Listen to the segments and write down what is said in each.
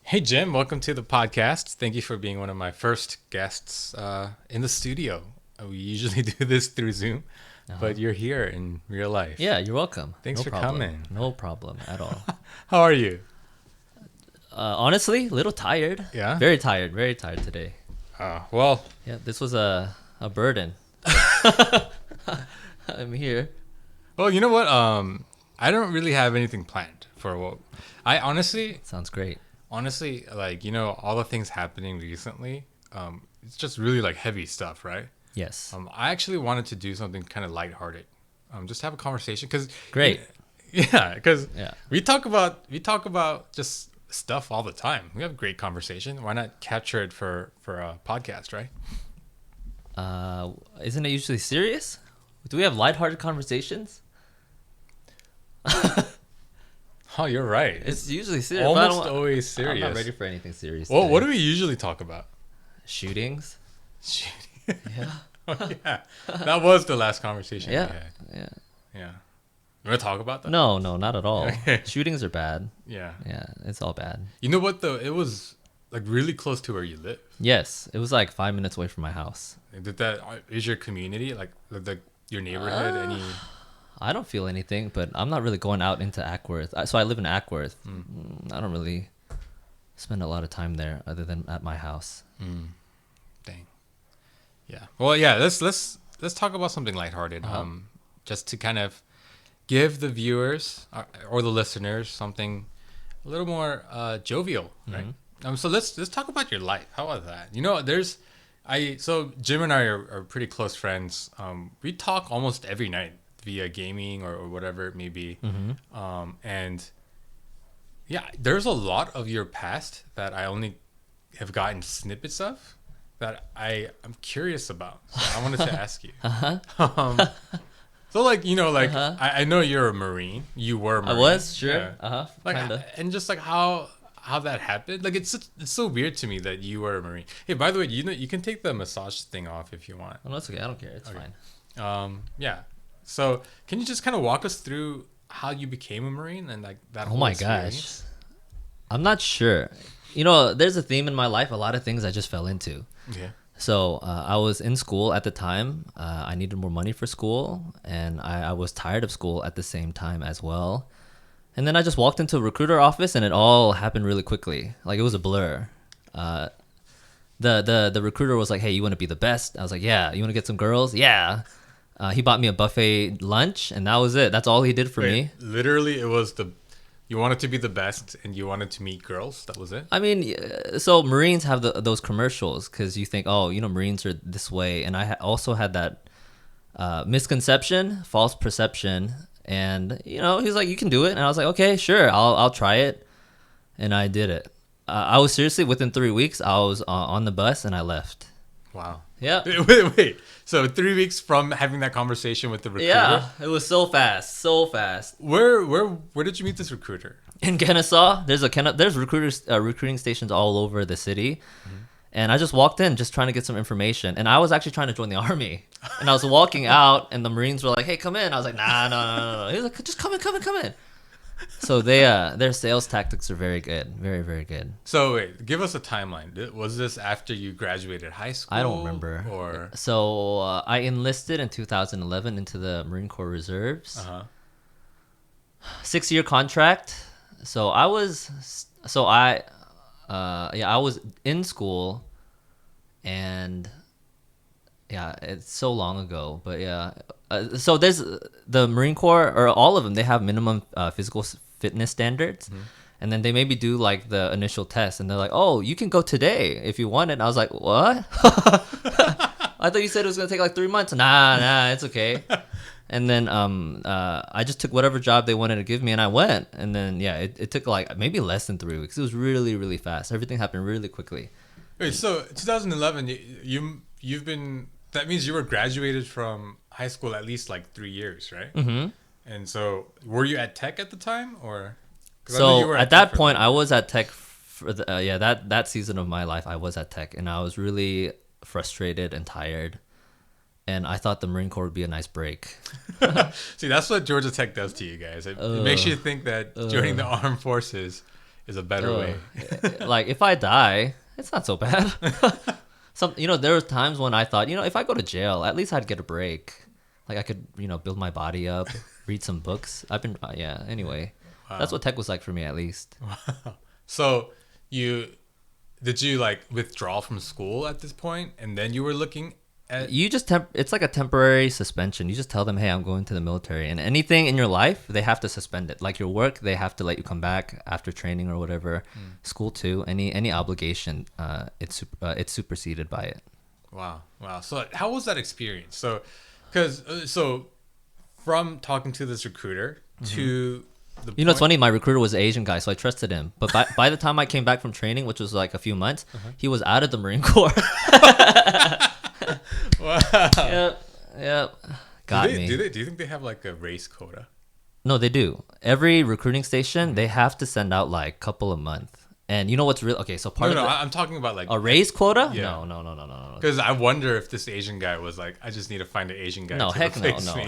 Hey, Jim, welcome to the podcast. Thank you for being one of my first guests in the studio. We usually do this through Zoom, but you're here in real life. Yeah, you're welcome. Thanks No for problem. coming. No problem at all. How are you? Honestly, a little tired. Yeah? Very tired today. Well, Yeah, this was a burden. I'm here. you know what? I don't really have anything planned for what I Sounds great. honestly, like, all the things happening recently, it's just really like heavy stuff, right? Yes. I actually wanted to do something kind of lighthearted. Just have a conversation because Great. yeah, because Yeah. we talk about just stuff all the time. We have great conversation. Why not capture it for a podcast, right? Isn't it usually serious? Do we have lighthearted conversations? Oh, you're right. It's usually serious. but I almost don't- always serious. I'm not ready for anything serious. Well, today. what do we usually talk about? Shootings? Yeah. Oh, yeah, that was the last conversation we Yeah. had. Yeah. Yeah, you want to talk about that? No, not at all. Okay. Shootings are bad. Yeah. Yeah, it's all bad. You know what though? It was like really close to where you live. Yes, it was like 5 minutes away from my house. Is your community like your neighborhood any? I don't feel anything, but I'm not really going out into Ackworth. So I live in Ackworth. I don't really spend a lot of time there other than at my house. Dang. Yeah. Well, yeah. Let's talk about something lighthearted. Just to kind of give the viewers or the listeners something a little more jovial, right? So let's talk about your life. How about that? So Jim and I are pretty close friends. We talk almost every night via gaming or whatever it may be. And yeah, there's a lot of your past that I only have gotten snippets of that I'm curious about. So I wanted to ask you. So I know you're a Marine. You were a Marine. I was, sure. Yeah. Kinda. And just like how that happened. Like it's so weird to me that you were a Marine. Hey, by the way, you can take the massage thing off if you want. Oh, that's okay. I don't care. It's fine. Yeah. So can you just kind of walk us through how you became a Marine and like that Oh whole my experience? gosh. I'm not sure. There's a theme in my life. A lot of things I just fell into. Yeah. So I was in school at the time. I needed more money for school, and I was tired of school at the same time as well. And then I just walked into a recruiter office, and it all happened really quickly. Like it was a blur. The recruiter was like, "Hey, you want to be the best?" I was like, "Yeah." "You want to get some girls?" "Yeah." He bought me a buffet lunch, and that was it. That's all he did for me. Literally, it was you wanted to be the best and you wanted to meet girls. That was it. I mean, so Marines have those commercials because you think, oh, Marines are this way. And I also had that misconception, false perception. And, he's like, you can do it. And I was like, okay, sure, I'll try it. And I did it. I was seriously, within 3 weeks, I was on the bus and I left. Wow. Yeah. Wait. So 3 weeks from having that conversation with the recruiter? Yeah, it was so fast. Where did you meet this recruiter? In Kennesaw, there's recruiting stations all over the city. And I just walked in just trying to get some information. And I was actually trying to join the army. And I was walking out and the Marines were like, "Hey, come in." I was like, nah, no. He was like, "Just come in. So their sales tactics are very good. Very, very good. So wait, give us a timeline. Was this after you graduated high school? I don't remember. Or So I enlisted in 2011 into the Marine Corps Reserves. 6-year contract. So I was in school, and yeah, it's so long ago, but yeah. So there's the Marine Corps, or all of them, they have minimum physical fitness standards. And then they maybe do like the initial test, and they're like, "Oh, you can go today if you want it." And I was like, "What?" I thought you said it was gonna take like 3 months. Nah, it's okay. And then I just took whatever job they wanted to give me, and I went. And then yeah, it took like maybe less than 3 weeks. It was really, really fast. Everything happened really quickly. wait, so 2011, you've been. That means you were graduated from high school at least like 3 years, right? And so were you at Tech at the time, or? 'Cause I know you So were at Tech that for point, like- I was at Tech for that season of my life. I was at Tech, and I was really frustrated and tired. And I thought the Marine Corps would be a nice break. See, that's what Georgia Tech does to you guys. It makes you think that joining the armed forces is a better way. Like if I die, it's not so bad. There were times when I thought, if I go to jail, at least I'd get a break. Like I could, build my body up, read some books. Anyway. Wow. That's what tech was like for me, at least. Wow. So did you like withdraw from school at this point, and then you were looking at? You just it's like a temporary suspension. You just tell them, hey, I'm going to the military, and anything in your life, they have to suspend it. Like your work, they have to let you come back after training or whatever. School too. Any obligation, it's superseded by it. Wow. So how was that experience? So, from talking to this recruiter to It's funny. My recruiter was an Asian guy, so I trusted him. But by the time I came back from training, which was like a few months, he was out of the Marine Corps. Wow. Yep. Got me. Do you think they have like a race quota? No, they do. Every recruiting station, they have to send out like a couple a month. And you know what's real? Okay, so I'm talking about like a race quota. Yeah. No. Because I wonder if this Asian guy was like, I just need to find an Asian guy. No, to heck replace me.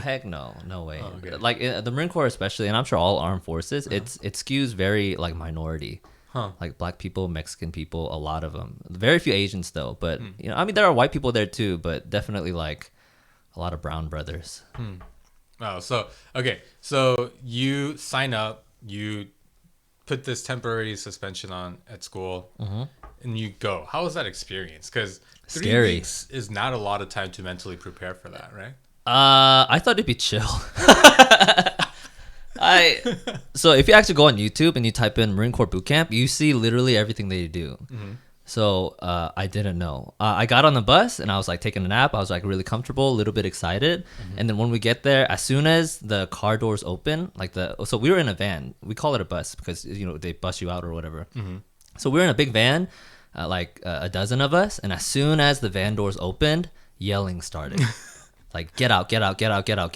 no way. Oh, okay. Like the Marine Corps especially, and I'm sure all armed forces, it skews very like minority. Like black people, Mexican people, a lot of them. Very few Asians though, but there are white people there too, but definitely like a lot of brown brothers. Oh, so you sign up, you put this temporary suspension on at school, and you go. How was that experience? Because 3 weeks is not a lot of time to mentally prepare for that, right? I thought it'd be chill. So if you actually go on YouTube and you type in Marine Corps boot camp, you see literally everything they do. So I didn't know. I got on the bus and I was like taking a nap. I was like really comfortable, a little bit excited. And then when we get there, as soon as the car doors open, so we were in a van. We call it a bus because they bus you out or whatever. So we were in a big van, like a dozen of us. And as soon as the van doors opened, yelling started. Like get out, get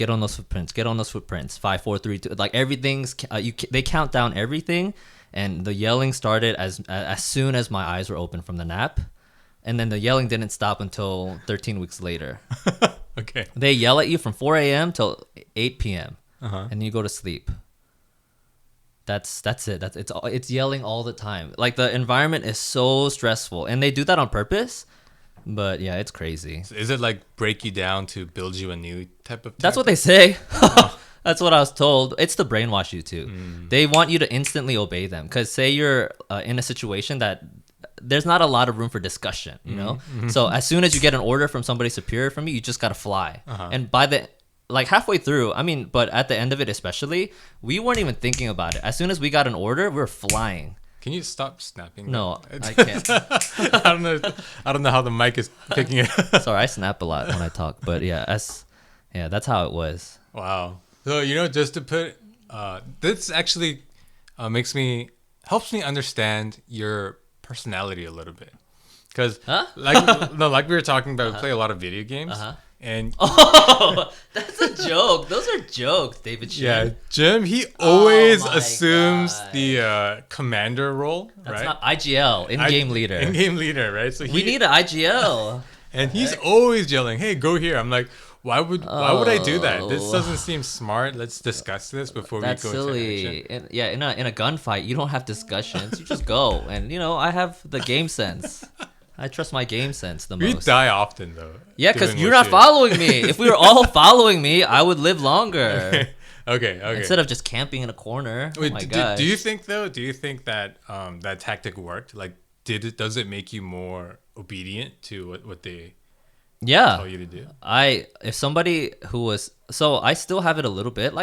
on those footprints, 5, 4, 3, 2. Like everything's they count down everything. And the yelling started as soon as my eyes were open from the nap. And then the yelling didn't stop until 13 weeks later. Okay. They yell at you from 4 a.m. till 8 p.m. And then you go to sleep. That's it. It's yelling all the time. Like the environment is so stressful. And they do that on purpose. But yeah, it's crazy. So is it like break you down to build you a new type of... That's what they say. That's what I was told. It's to brainwash you too. They want you to instantly obey them. Because say you're in a situation that there's not a lot of room for discussion, So as soon as you get an order from somebody superior from you, you just got to fly. And by halfway through, but at the end of it especially, we weren't even thinking about it. As soon as we got an order, we were flying. Can you stop snapping? No, I can't. I don't know how the mic is picking it. Sorry, I snap a lot when I talk. But yeah, that's how it was. Wow. So, just to put, this actually helps me understand your personality a little bit. Because, like we were talking about, we play a lot of video games. And that's a joke. Those are jokes, David Shin. Yeah, Jim, he always assumes the commander role, that's right? Not IGL, in-game leader. In-game leader, right? So we need an IGL. And he's always yelling, "Hey, go here!" I'm like, why would I do that? This doesn't seem smart. Let's discuss this before we go silly. into action. And in a gunfight, you don't have discussions. You just go. And I have the game sense. I trust my game sense the most. We die often though. Yeah, because you're not following me. If we were all following me, I would live longer. Okay. Instead of just camping in a corner. Wait, oh my gosh. Do you think that that tactic worked? Like, does it make you more obedient to what they tell you to do? If somebody who was, so I still have it a little bit.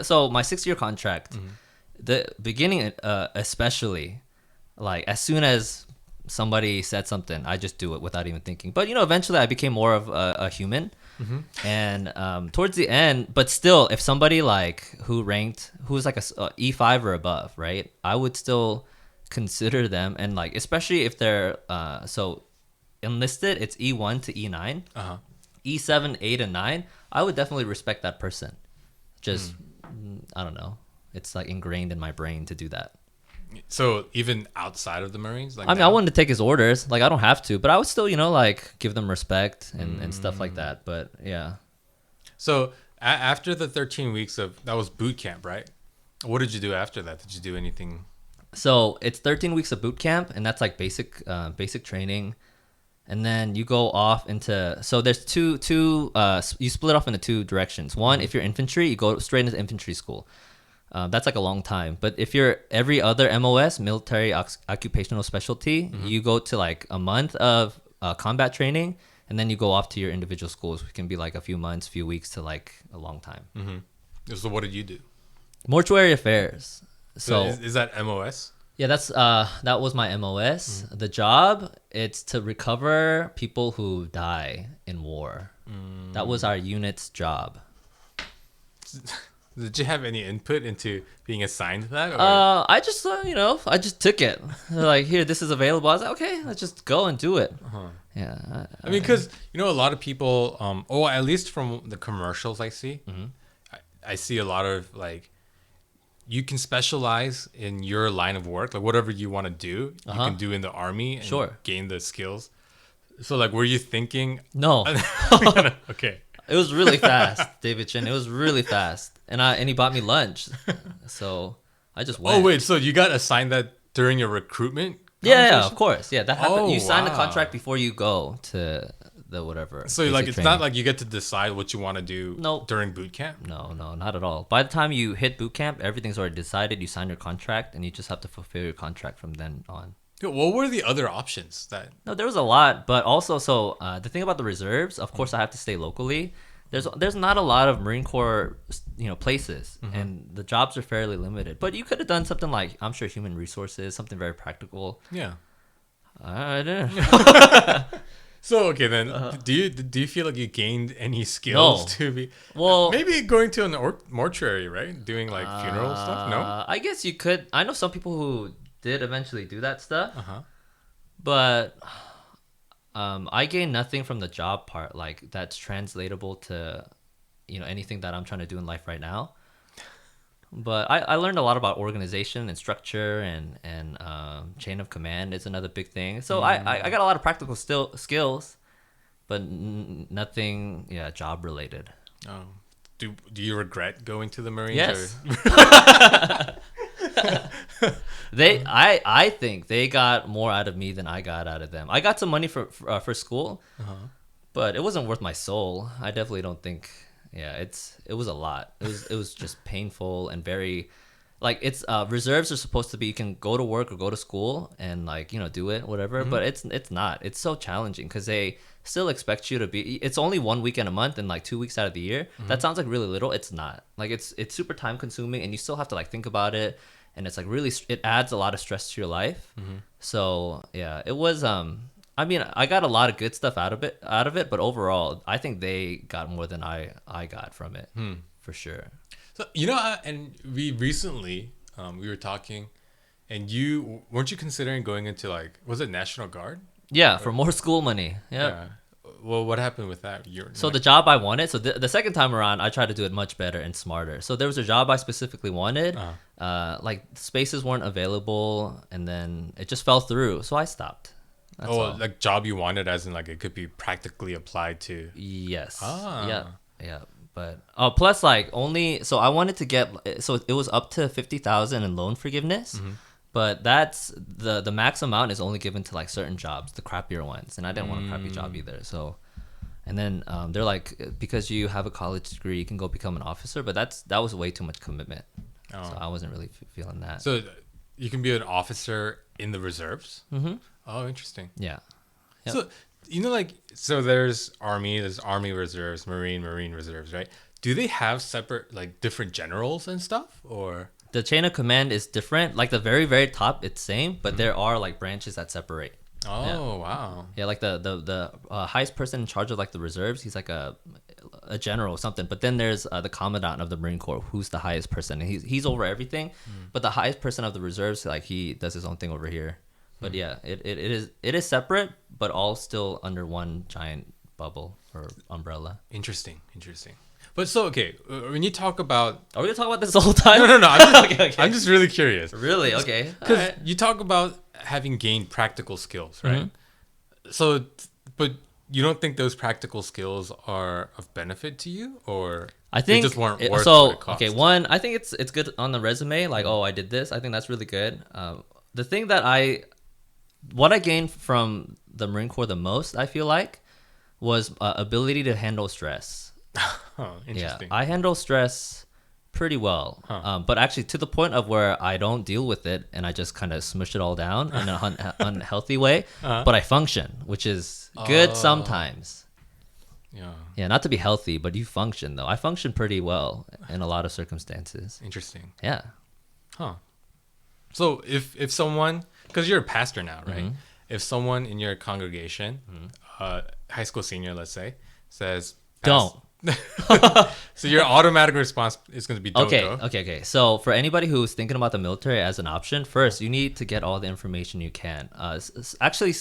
So my 6-year contract, the beginning especially, like as soon as somebody said something, I just do it without even thinking. But eventually I became more of a human. And towards the end, but still, if somebody who was like a E5 or above, right, I would still consider them. And especially if they're so enlisted, it's E1 to E9, E7, 8, and 9. I would definitely respect that person. Just I don't know, it's ingrained in my brain to do that. So even outside of the Marines, I wanted to take his orders. I don't have to, but I would still, give them respect and stuff like that. But yeah. So after the 13 weeks that was boot camp, right? What did you do after that? Did you do anything So it's 13 weeks of boot camp, and that's like basic training. And then you go off into, so there's you split off into two directions. One, if you're infantry, you go straight into infantry school. That's like a long time. But if you're every other MOS, military occupational specialty, you go to like a month of combat training, and then you go off to your individual schools, which can be like a few months, few weeks to like a long time. So what did you do? Mortuary affairs. So is that MOS? Yeah, that was my MOS. The job, it's to recover people who die in war. That was our unit's job. Did you have any input into being assigned that? Or? I just I just took it. They're like, here, this is available. I was like, okay, let's just go and do it. Yeah. I mean, because a lot of people, at least from the commercials I see, I see a lot of like, you can specialize in your line of work, like whatever you want to do, you can do in the army and gain the skills. So like, were you thinking? No. Okay. It was really fast, David Chin. It was really fast, and he bought me lunch, so I just went. Oh wait, so you got assigned that during your recruitment? Yeah, of course. Yeah, that happened. You sign the contract before you go to the whatever. So like, it's not like you get to decide what you want to do during boot camp? No, not at all. By the time you hit boot camp, everything's already decided. You sign your contract, and you just have to fulfill your contract from then on. What were the other options? No, there was a lot, but also, so the thing about the reserves, of course, I have to stay locally. There's not a lot of Marine Corps, places, and the jobs are fairly limited. But you could have done something like, I'm sure, human resources, something very practical. Yeah. I didn't. So okay then, do you feel like you gained any skills to be? Well, maybe going to an mortuary, right? Doing like funeral stuff. No. I guess you could. I know some people who did eventually do that stuff. But I gained nothing from the job part, like that's translatable to anything that I'm trying to do in life right now. But I learned a lot about organization and structure and chain of command is another big thing. So I got a lot of practical skills, but nothing job related. Oh, do you regret going to the Marines? Yes. I think they got more out of me than I got out of them. I got some money for school, but it wasn't worth my soul. I definitely don't think. Yeah, it was a lot. It was just painful and very, like, it's reserves are supposed to be, you can go to work or go to school and like do it whatever, but it's not. It's so challenging because they still expect you to be. It's only 1 weekend a month and like 2 weeks out of the year. That sounds like really little. It's not. Like it's super time consuming and you still have to like think about it. And it's like really, it adds a lot of stress to your life. So yeah, it was. I mean, I got a lot of good stuff out of it, but overall, I think they got more than I got from it, for sure. So and we recently we were talking, and weren't you considering going into like, was it National Guard? Yeah, for more school money. Yeah. Well, what happened with that? So the job I wanted, so the second time around, I tried to do it much better and smarter. So there was a job I specifically wanted, like spaces weren't available, and then it just fell through. So I stopped. That's all. Like job you wanted, as in like it could be practically applied to. Yes. Yeah. But plus like so I wanted to get, so it was up to 50,000 in loan forgiveness. But that's the max amount is only given to like certain jobs, the crappier ones, and I didn't want a crappy job either. So, and then they're like, because you have a college degree, you can go become an officer, but that was way too much commitment. So I wasn't really feeling that. So you can be an officer in the reserves. Oh, interesting. Yeah. Yep. So so there's army reserves, marine reserves, right? Do they have separate like different generals and stuff, or? The chain of command is different. Like the very, very top, it's same, but there are like branches that separate. Oh, wow. Yeah, like the highest person in charge of like the reserves, he's like a general or something. But then there's the commandant of the Marine Corps, who's the highest person. And he's over everything. But the highest person of the reserves, like he does his own thing over here. But yeah, it is separate, but all still under one giant bubble or umbrella. Interesting. But so, okay, when you talk about... Are we going to talk about this the whole time? No. I'm just really curious. Really? Okay. Because you talk about having gained practical skills, right? So, but you don't think those practical skills are of benefit to you, or... I think just weren't worth so. what it cost. Okay, one, I think it's good on the resume. Like, oh, I did this. I think that's really good. The thing that what I gained from the Marine Corps the most, I feel like, was ability to handle stress. Oh, interesting. Yeah, I handle stress pretty well, but actually to the point of where I don't deal with it and I just kind of smush it all down in an unhealthy way. But I function, which is good sometimes. Yeah, not to be healthy, but you function though. I function pretty well in a lot of circumstances. Interesting. Yeah. Huh. So if someone, because you're a pastor now, right? Mm-hmm. If someone in your congregation, high school senior, let's say, says, Don't. So your automatic response is going to be don't go. Okay. So for anybody who's thinking about the military as an option, first you need to get all the information you can. Actually,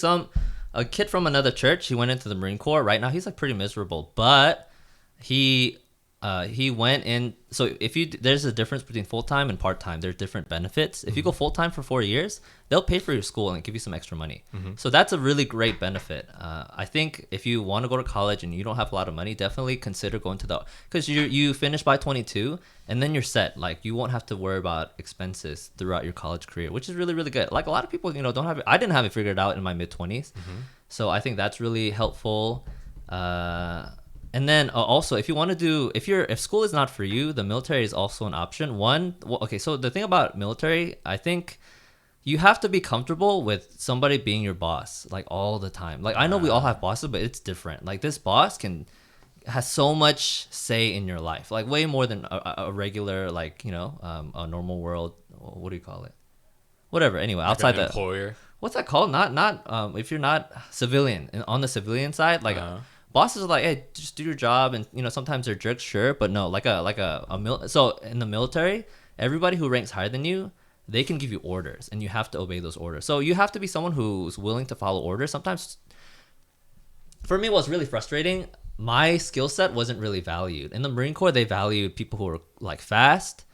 a kid from another church, he went into the Marine Corps. Right now, he's like pretty miserable, but he went in. So there's a difference between full time and part time. There's different benefits. If you go full time for 4 years, they'll pay for your school and give you some extra money. So that's a really great benefit. I think if you want to go to college and you don't have a lot of money, definitely consider going to because you finish by 22 and then you're set. Like you won't have to worry about expenses throughout your college career, which is really, really good. Like a lot of people, don't have it. I didn't have it figured out in my mid 20s. So I think that's really helpful. And then also, if you want to if school is not for you, the military is also an option. So the thing about military, I think you have to be comfortable with somebody being your boss, like all the time. Like I know we all have bosses, but it's different. Like this boss has so much say in your life, like way more than a regular, like, a normal world. What do you call it? Whatever. Anyway, Like outside an employer. what's that called? Not if you're not civilian, on the civilian side, like. Bosses are like, hey, just do your job, and sometimes they're jerks, sure, but no, so in the military, everybody who ranks higher than you, they can give you orders, and you have to obey those orders. So you have to be someone who's willing to follow orders. Sometimes, for me, what's really frustrating, my skill set wasn't really valued. In the Marine Corps, they valued people who were like fast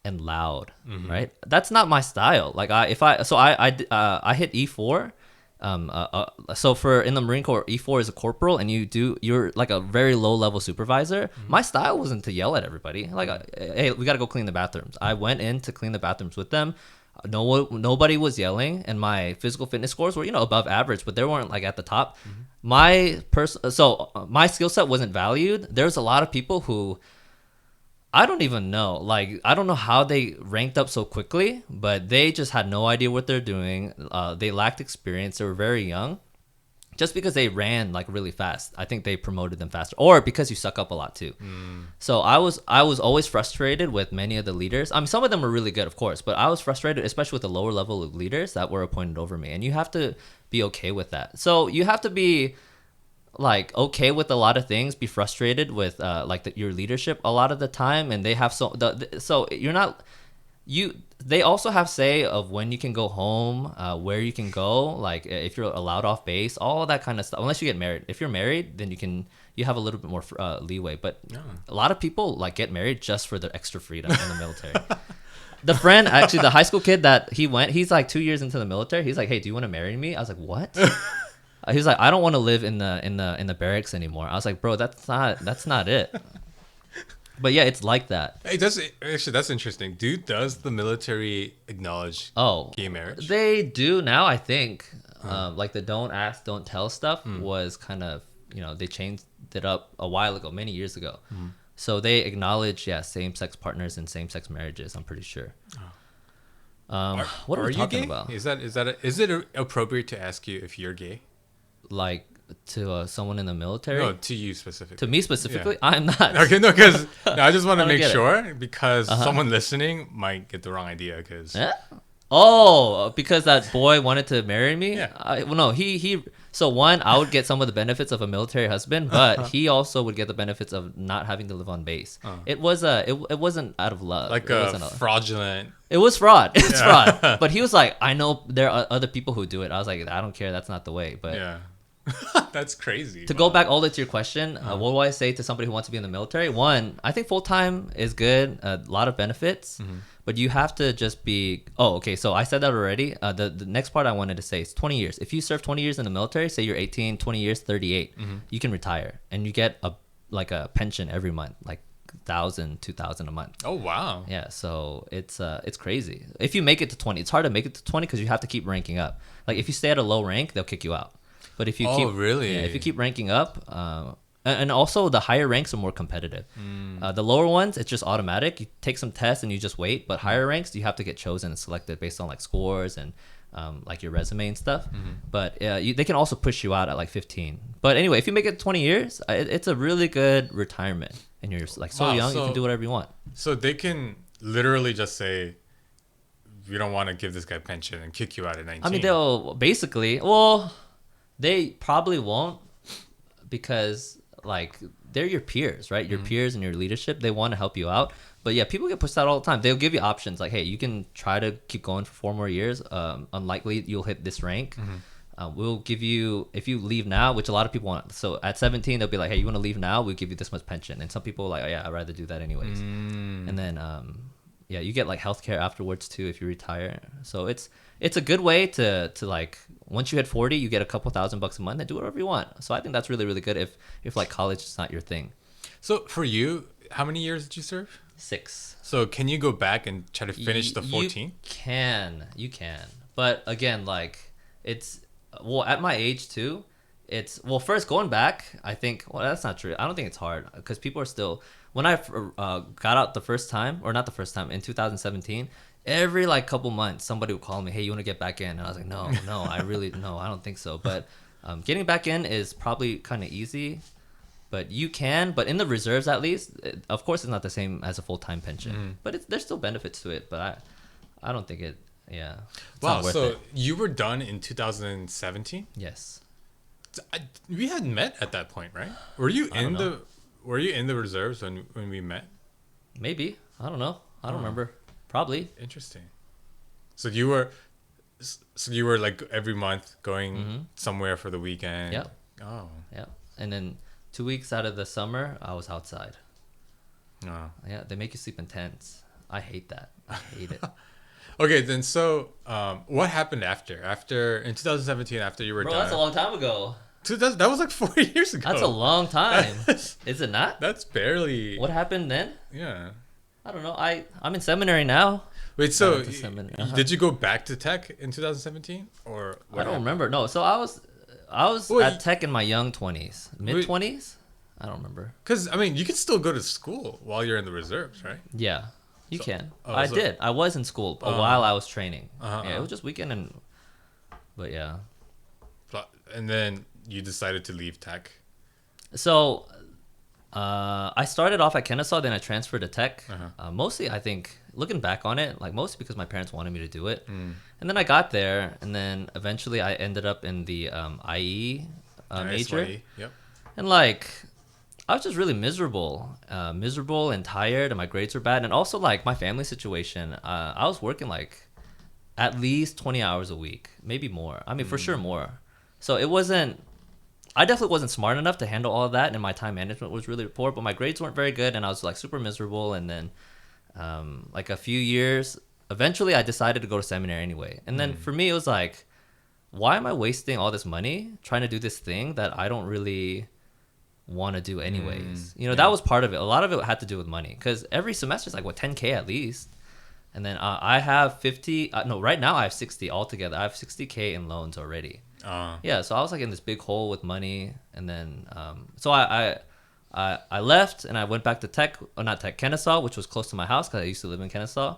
and loud, right? That's not my style. Like I hit E4. So in the Marine Corps, E4 is a corporal, and you're like a very low level supervisor. My style wasn't to yell at everybody. Like, hey, we got to go clean the bathrooms. I went in to clean the bathrooms with them. Nobody was yelling, and my physical fitness scores were above average, but they weren't like at the top. My skill set wasn't valued. There's a lot of people who I don't even know. Like, I don't know how they ranked up so quickly, but they just had no idea what they're doing. They lacked experience. They were very young. Just because they ran like really fast, I think they promoted them faster. Or because you suck up a lot too. So I was always frustrated with many of the leaders. I mean, some of them were really good, of course, but I was frustrated, especially with the lower level of leaders that were appointed over me. And you have to be okay with that. So you have to be like okay with a lot of things, be frustrated with your leadership a lot of the time, and they have they also have say of when you can go home, where you can go, like if you're allowed off base, all of that kind of stuff, unless you get married. If you're married, then you have a little bit more leeway, but a lot of people like get married just for the extra freedom in the military. The high school kid that he's like 2 years into the military, he's like, hey, do you want to marry me? I was like, what? He was like, I don't want to live in the barracks anymore. I was like, bro, that's not it. But yeah, it's like that. Hey, that's interesting. Does the military acknowledge gay marriage? They do now, I think. Like the don't ask, don't tell stuff was kind of, they changed it up a while ago, many years ago. So they acknowledge, same-sex partners and same-sex marriages, I'm pretty sure. What are we talking about? Is it appropriate to ask you if you're gay? Like to someone in the military? No, to you specifically. To me specifically? Yeah. I'm not. Okay, no, because I just want to make sure, because someone listening might get the wrong idea. Because because that boy wanted to marry me? Yeah. So one, I would get some of the benefits of a military husband, but he also would get the benefits of not having to live on base. It wasn't out of love. Like fraudulent. It was fraud. It's fraud. But he was like, I know there are other people who do it. I was like, I don't care. That's not the way. But yeah. That's crazy. To go back all the way to your question, what do I say to somebody who wants to be in the military? One, I think full-time is good. A lot of benefits. But you have to just be... Oh, okay. So I said that already. The next part I wanted to say is 20 years. If you serve 20 years in the military, say you're 18, 20 years, 38, you can retire. And you get a pension every month. Like 1,000, 2,000 a month. Oh wow. Yeah, so it's crazy. If you make it to 20, it's hard to make it to 20 because you have to keep ranking up. Like if you stay at a low rank, they'll kick you out. But if you keep really? if you keep ranking up, and also the higher ranks are more competitive. The lower ones, it's just automatic. You take some tests and you just wait. But higher ranks, you have to get chosen and selected based on like scores and like your resume and stuff. But they can also push you out at like 15. But anyway, if you make it 20 years, it's a really good retirement. And you're like so young, you can do whatever you want. So they can literally just say, we don't want to give this guy pension and kick you out at 19. I mean, they probably won't because like they're your peers, right? Your peers and your leadership, they want to help you out. But yeah, people get pushed out all the time. They'll give you options like, hey, you can try to keep going for 4 more years. Unlikely you'll hit this rank. We'll give you, if you leave now, which a lot of people want. So at 17, they'll be like, hey, you want to leave now? We'll give you this much pension. And some people are like, oh, yeah, I'd rather do that anyways. And then, yeah, you get like healthcare afterwards too if you retire. So it's a good way to like, once you hit 40, you get a couple $1,000 a month and do whatever you want. So I think that's really, really good if like college is not your thing. So for you, how many years did you serve? 6. So can you go back and try to finish the 14? You can. But again, like it's, well, at my age too, it's, well, first going back, I think, well, that's not true. I don't think it's hard because people are still, when I got out the first time, or not the first time, in 2017, every like couple months, somebody would call me, hey, you want to get back in? And I was like, no, I don't think so. But getting back in is probably kind of easy. But you can, but in the reserves at least, of course, it's not the same as a full-time pension. But there's still benefits to it. But I don't think it, yeah. Wow, so you were done in 2017? Yes. We had met at that point, right? Were you in the reserves when we met? Maybe. I don't know. I don't remember. Probably. Interesting. So you were like every month going somewhere for the weekend? Yeah. Oh. Yeah. And then 2 weeks out of the summer, I was outside. Oh. Yeah, they make you sleep in tents. I hate that. I hate it. Okay, then so what happened after in 2017 after you were done? Bro, that's a long time ago. That was like 4 years ago. That's a long time. Is it not? That's barely. What happened then? Yeah. I don't know. I'm in seminary now. Wait, so did you go back to tech in 2017 or what? I don't remember. No, so I was at tech in my young 20s, mid 20s. I don't remember. Because I mean, you can still go to school while you're in the reserves, right? Yeah, you can. I did. I was in school while I was training. Yeah, it was just weekend but yeah. And then you decided to leave tech. So I started off at Kennesaw, then I transferred to tech. Mostly, I think, looking back on it, like mostly because my parents wanted me to do it. And then I got there, and then eventually I ended up in the IE major. Yep. And like, I was just really miserable and tired, and my grades were bad. And also like my family situation, I was working like at least 20 hours a week, maybe more. I mean, for sure more. So I definitely wasn't smart enough to handle all of that, and my time management was really poor, but my grades weren't very good, and I was like super miserable. And then like a few years, eventually I decided to go to seminary anyway. And then for me, it was like, why am I wasting all this money trying to do this thing that I don't really want to do anyways? That was part of it. A lot of it had to do with money, because every semester is like, what, 10K at least. And then I have 50, right now I have 60 altogether. I have 60K in loans already. Yeah, so I was like in this big hole with money, and then so I left and I went back to Kennesaw, which was close to my house because I used to live in Kennesaw.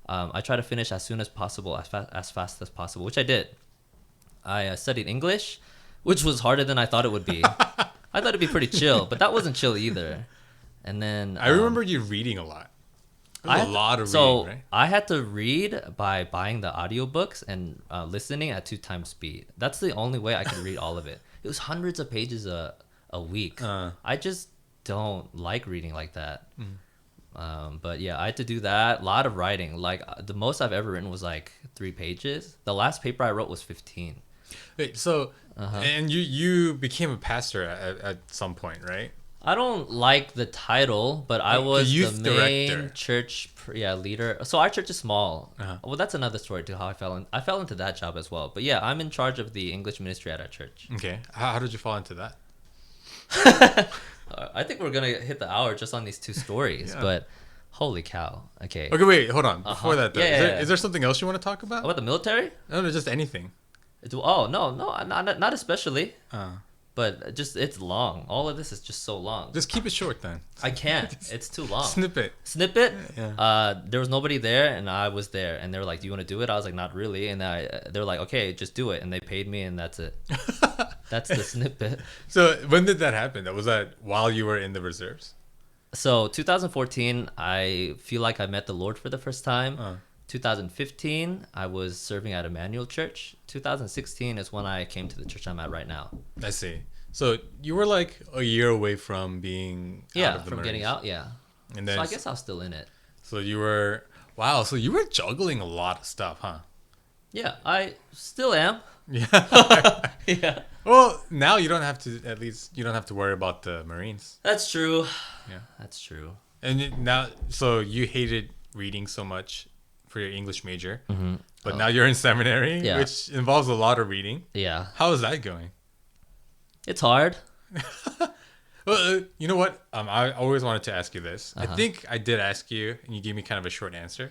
I tried to finish as soon as possible, as fast as possible, which I did. I studied English, which was harder than I thought it would be. I thought it'd be pretty chill, but that wasn't chill either. And then I remember you reading a lot. A lot of reading, right? I had to read by buying the audiobooks and listening at 2 times speed. That's the only way I could read all of it. It was hundreds of pages a week. I just don't like reading like that. But yeah, I had to do that. A lot of writing. Like the most I've ever written was like 3 pages. The last paper I wrote was 15. Wait, so and you became a pastor at some point, right? I don't like the title, but I was the main director. Church leader. So our church is small. Well, that's another story to how I fell into that job as well. But yeah, I'm in charge of the English ministry at our church. Okay. How did you fall into that? I think we're gonna hit the hour just on these two stories, Yeah. but holy cow. Okay. Okay, wait, hold on. Before that, though, Yeah. is there something else you want to talk about? About the military? No, just anything. Oh no, not especially. Uh, But just it's long. All of this is just so long. just keep it short then. I can't. It's too long. Snippet. Snippet. Yeah. There was nobody there, and I was there, and they were like, "Do you want to do it?" I was like, "Not really." And they were like, "Okay, just do it," and they paid me, and that's it. That's the snippet. So when did that happen? Was that while you were in the reserves? So 2014, I feel like I met the Lord for the first time. 2015, I was serving at Emmanuel Church. 2016 is when I came to the church I'm at right now. I see. So you were like a year away from being out of the from getting Marines. out, yeah. And then So I guess I was still in it. so you were wow. So you were juggling a lot of stuff, huh? Yeah, I still am. Yeah. Yeah, Well, now you don't have to. At least you don't have to worry about the Marines. that's true. Yeah. That's true. And now, so you hated reading so much for your English major, but now you're in seminary, Yeah. which involves a lot of reading. Yeah, How is that going? it's hard. Well, you know what? I always wanted to ask you this. I think I did ask you, and you gave me kind of a short answer.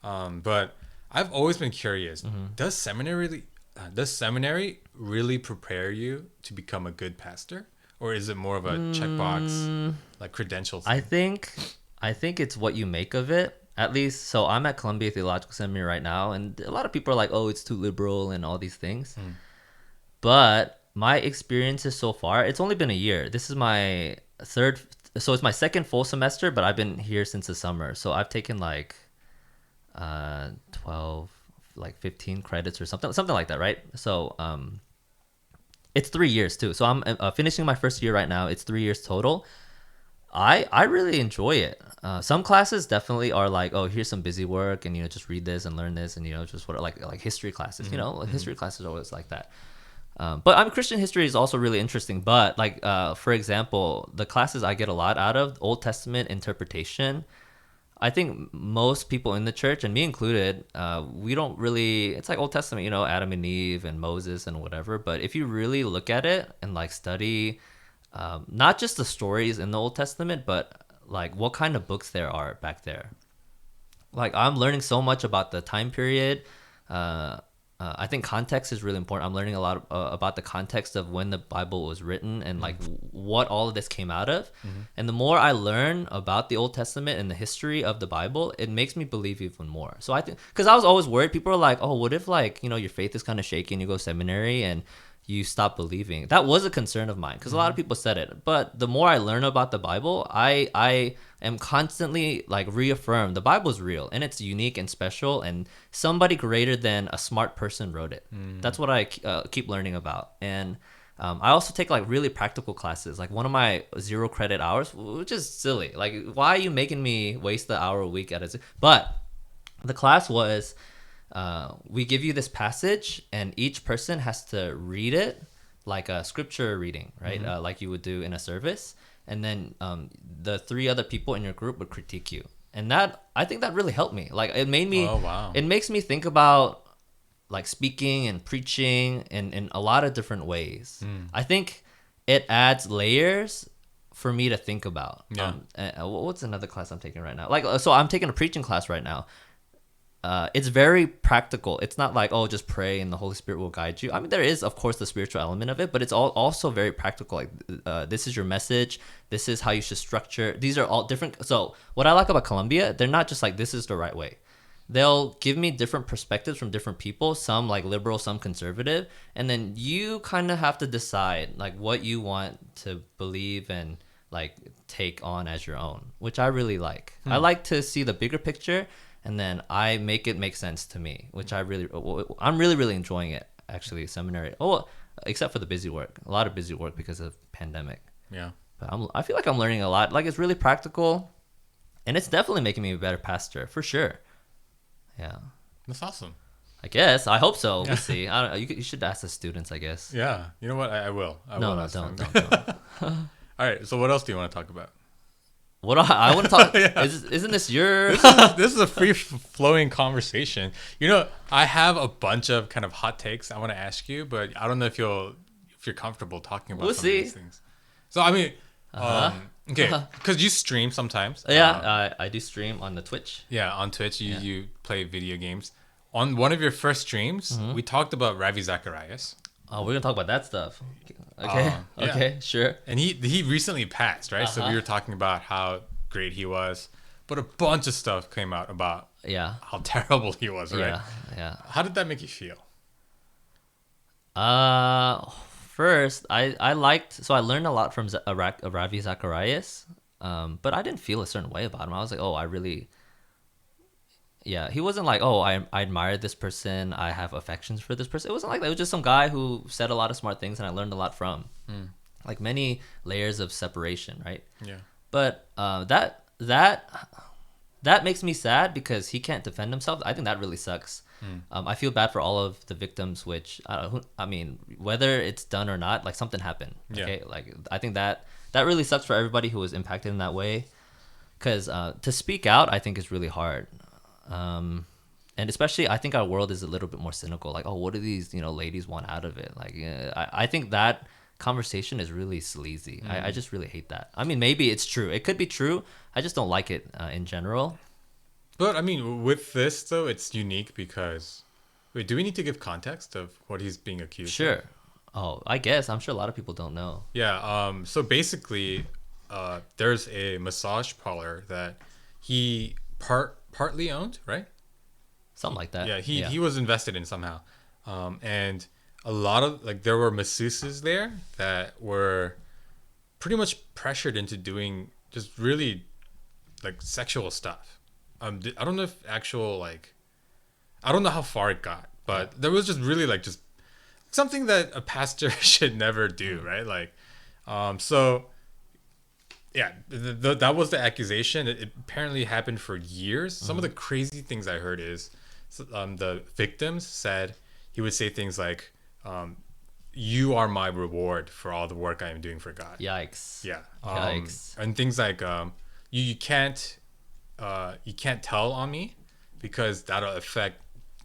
But I've always been curious. Does seminary really prepare you to become a good pastor, or is it more of a checkbox, like credentials? I think it's what you make of it. At least, so I'm at Columbia Theological Seminary right now, and a lot of people are like, "Oh, it's too liberal" and all these things. But my experiences so far, it's only been a year. This is my third, so it's my second full semester, but I've been here since the summer. So I've taken like 12, like 15 credits or something like that, right? So it's 3 years too. So I'm finishing my first year right now. It's 3 years total. I really enjoy it. Some classes definitely are like, oh, here's some busy work, and just read this and learn this, and just what like history classes. History classes are always like that. But Christian history is also really interesting. But like for example, the classes I get a lot out of Old Testament interpretation. I think most people in the church, and me included, we don't really. It's like Old Testament, Adam and Eve and Moses and whatever. But if you really look at it and like study. Not just the stories in the Old Testament, but like what kind of books there are back there. Like I'm learning so much about the time period. I think context is really important. I'm learning a lot about the context of when the Bible was written and like what all of this came out of. And the more I learn about the Old Testament and the history of the Bible, it makes me believe even more. So I think, because I was always worried, people are like, oh, what if like, your faith is kind of shaky and you go seminary and you stop believing. That was a concern of mine because a lot of people said it. But the more I learn about the Bible, I am constantly like reaffirmed the Bible is real and it's unique and special, and somebody greater than a smart person wrote it. That's what I keep learning about. And I also take like really practical classes. Like one of my 0 credit hours, which is silly. Like, why are you making me waste the hour a week at it? But the class was, we give you this passage and each person has to read it like a scripture reading, right? Like you would do in a service. And then the 3 other people in your group would critique you. And I think that really helped me. Like it made me, it makes me think about like speaking and preaching in a lot of different ways. I think it adds layers for me to think about. What's another class I'm taking right now? Like, so I'm taking a preaching class right now. It's very practical. It's not like, oh, just pray and the Holy Spirit will guide you. I mean, there is, of course, the spiritual element of it, but it's also very practical. Like, this is your message. This is how you should structure. These are all different. So what I like about Columbia, they're not just like, this is the right way. They'll give me different perspectives from different people, some like liberal, some conservative. And then you kind of have to decide like what you want to believe and like take on as your own, which I really like. I like to see the bigger picture. And then I make it make sense to me, which I'm really enjoying it, actually, seminary. Oh, except for the busy work. A lot of busy work because of pandemic. Yeah. But I feel like I'm learning a lot. Like, it's really practical. And it's definitely making me a better pastor, for sure. Yeah. That's awesome. I guess. I hope so. We'll see. I don't know. You should ask the students, I guess. Yeah. You know what? I will. No, don't. All right. So what else do you want to talk about? What I want to talk. Yeah. Isn't this your? This is a free flowing conversation. I have a bunch of kind of hot takes I want to ask you, but I don't know if you're comfortable talking about some of these things. So I mean, Okay, because you stream sometimes. Yeah, I do stream on the Twitch. Yeah, on Twitch, Yeah. you play video games. On one of your first streams, we talked about Ravi Zacharias. Oh, we're gonna talk about that stuff. Okay. Yeah. Okay. Sure. And he recently passed, right? So we were talking about how great he was, but a bunch of stuff came out about Yeah. how terrible he was, right? Yeah. Yeah. How did that make you feel? First, I liked, so I learned a lot from Ravi Zacharias, but I didn't feel a certain way about him. I was like, oh, I really, yeah, he wasn't like, oh, I admire this person, I have affections for this person. It wasn't like that. It was just some guy who said a lot of smart things and I learned a lot from, like many layers of separation, right? Yeah. But that makes me sad because he can't defend himself. I think that really sucks. I feel bad for all of the victims, which I mean, whether it's done or not, like something happened. Okay, like I think that really sucks for everybody who was impacted in that way. Because to speak out, I think is really hard, and especially I think our world is a little bit more cynical. Like, oh, what do these ladies want out of it? Like, I think that conversation is really sleazy. I just really hate that. I mean, maybe it's true. It could be true. I just don't like it in general. But I mean, with this though, it's unique because wait, do we need to give context of what he's being accused of? Sure. Oh, I guess. I'm sure a lot of people don't know. Yeah. So basically, there's a massage parlor that he partly owned, right? Something like that. Yeah. He was invested in somehow, and a lot of like there were masseuses there that were pretty much pressured into doing just really like sexual stuff. I don't know if actual like, I don't know how far it got, but there was just really like just something that a pastor should never do, right? Like, so yeah, that was the accusation. It apparently happened for years. Some of the crazy things I heard is the victims said he would say things like, "You are my reward for all the work I am doing for God." Yikes. Yeah. Yikes. And things like you can't tell on me because that'll affect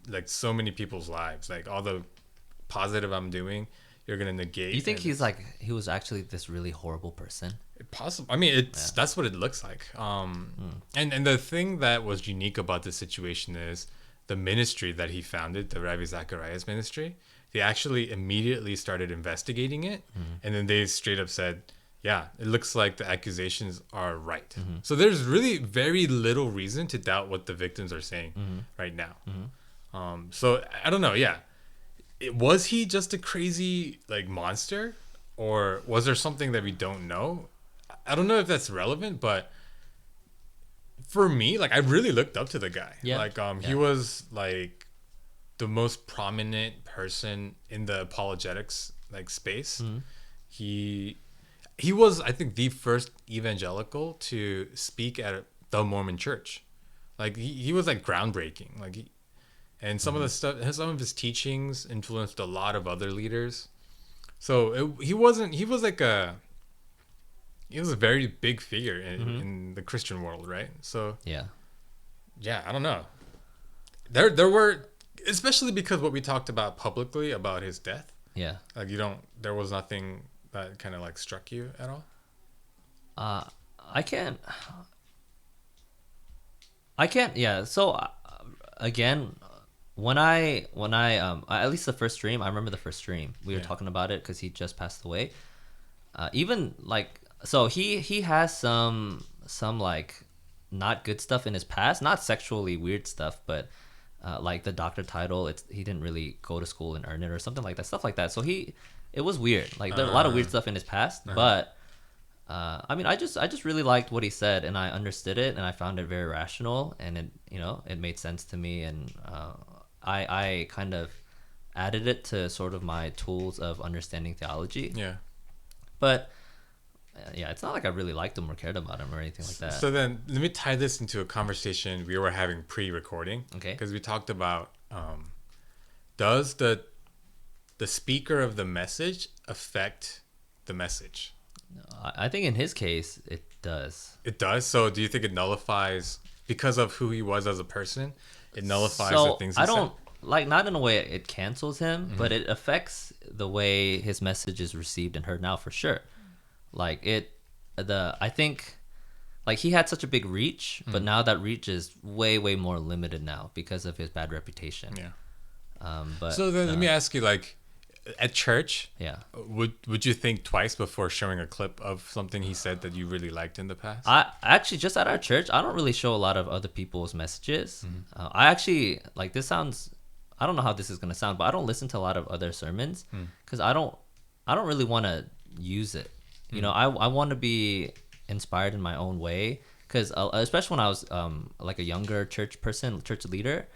like so many people's lives. Like all the positive I'm doing, you're gonna negate. You think he was actually this really horrible person? Possible. I mean, that's what it looks like. And the thing that was unique about this situation is the ministry that he founded, the Ravi Zacharias ministry. They actually immediately started investigating it, and then they straight up said, yeah, it looks like the accusations are right. So there's really very little reason to doubt what the victims are saying right now. So I don't know. Yeah. Was he just a crazy like monster, or was there something that we don't know? I don't know if that's relevant, but for me, like I really looked up to the guy. Yeah. Like he was like the most prominent person in the apologetics like space. He was, I think, the first evangelical to speak at the Mormon Church. Like he was like groundbreaking. Like and some of the stuff, some of his teachings influenced a lot of other leaders. So he was a very big figure in the Christian world, right? So Yeah. I don't know. There were, especially because what we talked about publicly about his death. Yeah. Like there was nothing that kind of like struck you at all? I can't. Yeah. So again, when I at least the first stream, I remember the first stream we were talking about it because he just passed away. Even like, so he has some like not good stuff in his past, not sexually weird stuff, but like the doctor title, he didn't really go to school and earn it or something like that, stuff like that. So it was weird. Like there's a lot of weird stuff in his past, but I mean, I just really liked what he said, and I understood it, and I found it very rational, and it made sense to me, and I kind of added it to sort of my tools of understanding theology. Yeah. But yeah, it's not like I really liked him or cared about him or anything like that. So then let me tie this into a conversation we were having pre-recording. Okay. Because we talked about does the speaker of the message affect the message? I think in his case, it does. It does? So do you think it nullifies, because of who he was as a person, it nullifies the things he said? I don't, like, not in a way it cancels him, but it affects the way his message is received and heard now for sure. Like, I think like he had such a big reach, but now that reach is way more limited now because of his bad reputation. Yeah. But So then let me ask you, like, at church, yeah. would you think twice before showing a clip of something he said that you really liked in the past? I actually just at our church, I don't really show a lot of other people's messages. I actually like this sounds. I don't know how this is gonna sound, but I don't listen to a lot of other sermons because I don't really want to use it. You know, I want to be inspired in my own way because especially when I was like a younger church person, church leader.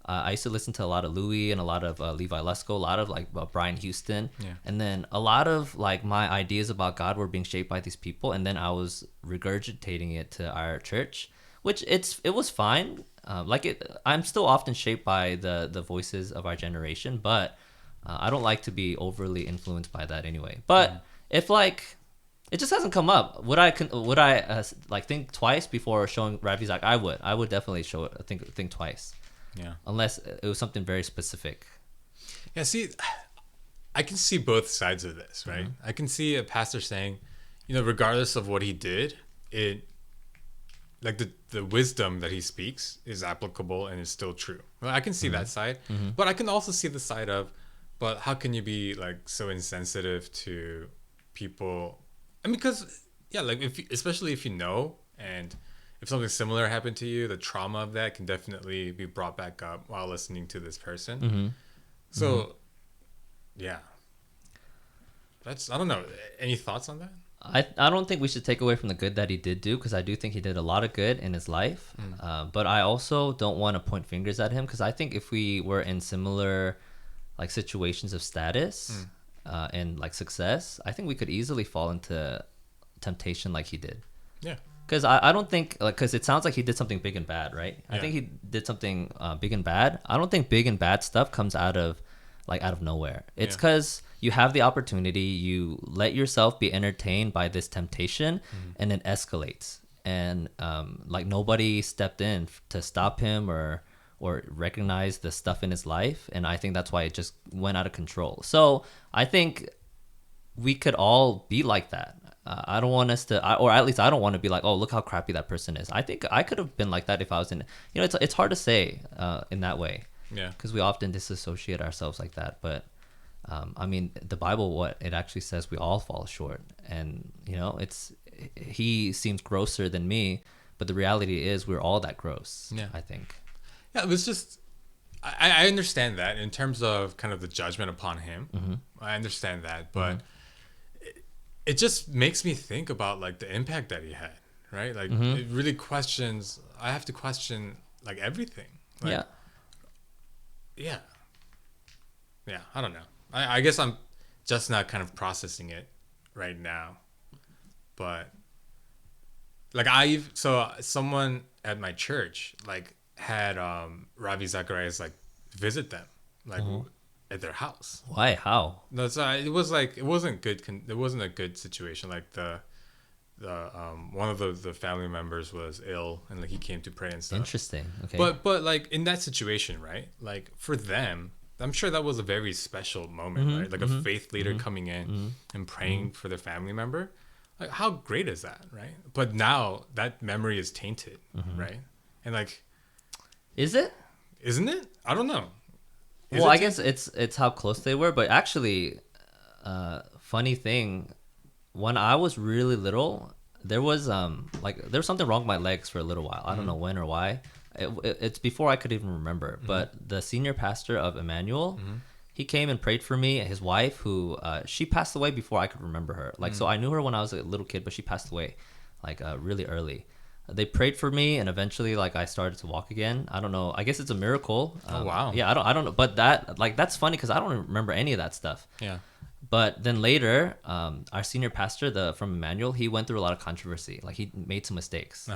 I used to listen to a lot of Louis and a lot of Levi Lusko, a lot of like Brian Houston, and then a lot of like my ideas about God were being shaped by these people, and then I was regurgitating it to our church, which it was fine. I'm still often shaped by the voices of our generation, but I don't like to be overly influenced by that anyway. But if like it just hasn't come up, would I like think twice before showing Ravi Zach? I would definitely show it. Think twice. Yeah. Unless it was something very specific. Yeah, see, I can see both sides of this, right? I can see a pastor saying, regardless of what he did, like the wisdom that he speaks is applicable and is still true. Well, I can see that side, but I can also see the side of, but how can you be like so insensitive to people? I mean, because like especially if you know, and if something similar happened to you, the trauma of that can definitely be brought back up while listening to this person. So, yeah, I don't know. Any thoughts on that? I don't think we should take away from the good that he did do, because I do think he did a lot of good in his life. But I also don't want to point fingers at him, because I think if we were in similar like situations of status and like success, I think we could easily fall into temptation like he did. Yeah. Because I don't think, like, because it sounds like he did something big and bad, right? I think he did something big and bad. I don't think big and bad stuff comes out of nowhere. It's because you have the opportunity, you let yourself be entertained by this temptation, and it escalates. And like nobody stepped in to stop him or recognize the stuff in his life. And I think that's why it just went out of control. So I think we could all be like that. I don't want us to, or at least I don't want to be like, oh, look how crappy that person is. I think I could have been like that if I was in, it's hard to say in that way. Yeah. Because we often disassociate ourselves like that. But I mean, the Bible, what it actually says, we all fall short. And, he seems grosser than me, but the reality is we're all that gross, I think. Yeah, it was just, I understand that in terms of kind of the judgment upon him. I understand that, but it just makes me think about like the impact that he had, right? Like it really I have to question like everything. Like, yeah, I don't know. I guess I'm just not kind of processing it right now, but like someone at my church like had Ravi Zacharias like visit them like at their house. Why? How? No, so it wasn't good. It wasn't a good situation. Like the one of the family members was ill, and like he came to pray and stuff. Interesting. Okay. But like in that situation, right? Like for them, I'm sure that was a very special moment, right? Like a faith leader coming in and praying for their family member. Like how great is that, right? But now that memory is tainted, right? And like, isn't it? I don't know. Well, I guess it's how close they were, but actually, funny thing, when I was really little, there was there was something wrong with my legs for a little while. I don't know when or why. It's before I could even remember. But the senior pastor of Emmanuel, he came and prayed for me. His wife, who she passed away before I could remember her. Like so, I knew her when I was a little kid, but she passed away like really early. They prayed for me, and eventually, like I started to walk again. I don't know. I guess it's a miracle. Oh wow. Yeah, I don't know. But that's funny because I don't remember any of that stuff. Yeah. But then later, our senior pastor, from Emmanuel, he went through a lot of controversy. Like he made some mistakes.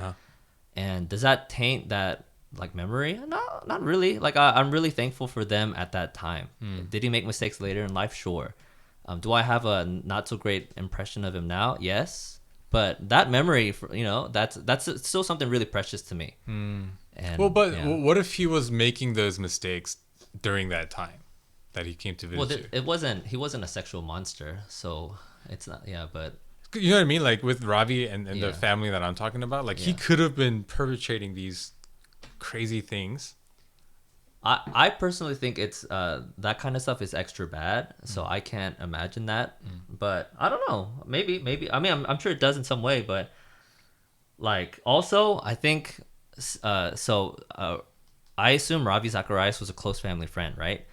And does that taint that like memory? No, not really. Like I'm really thankful for them at that time. Did he make mistakes later in life? Sure. Do I have a not so great impression of him now? Yes. But that memory, that's still something really precious to me. And what if he was making those mistakes during that time that he came to visit you? He wasn't a sexual monster, so it's not. Yeah, but You know what I mean? Like with Ravi and Yeah. the family that I'm talking about, like he Yeah. could have been perpetrating these crazy things. I personally think it's that kind of stuff is extra bad, so I can't imagine that. But I don't know. Maybe. I mean, I'm sure it does in some way, but like also I think I assume Ravi Zacharias was a close family friend, right?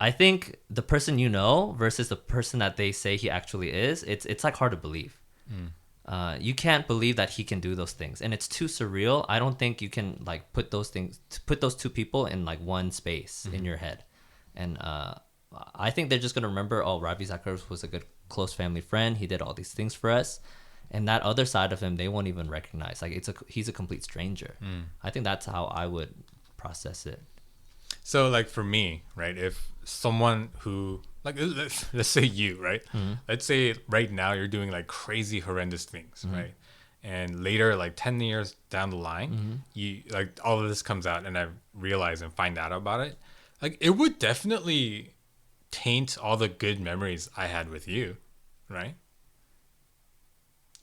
I think the person you know versus the person that they say he actually is, it's like hard to believe. You can't believe that he can do those things, and it's too surreal. I don't think you can like put those two people in like one space in your head. And I think they're just gonna remember, oh, Ravi Zacharias was a good close family friend. He did all these things for us, and that other side of him they won't even recognize. Like he's a complete stranger. I think that's how I would process it. So like for me, right, if someone who like let's say you, right? Let's say right now you're doing like crazy horrendous things, right? And later, like 10 years down the line, you like all of this comes out and I realize and find out about it. Like it would definitely taint all the good memories I had with you, right?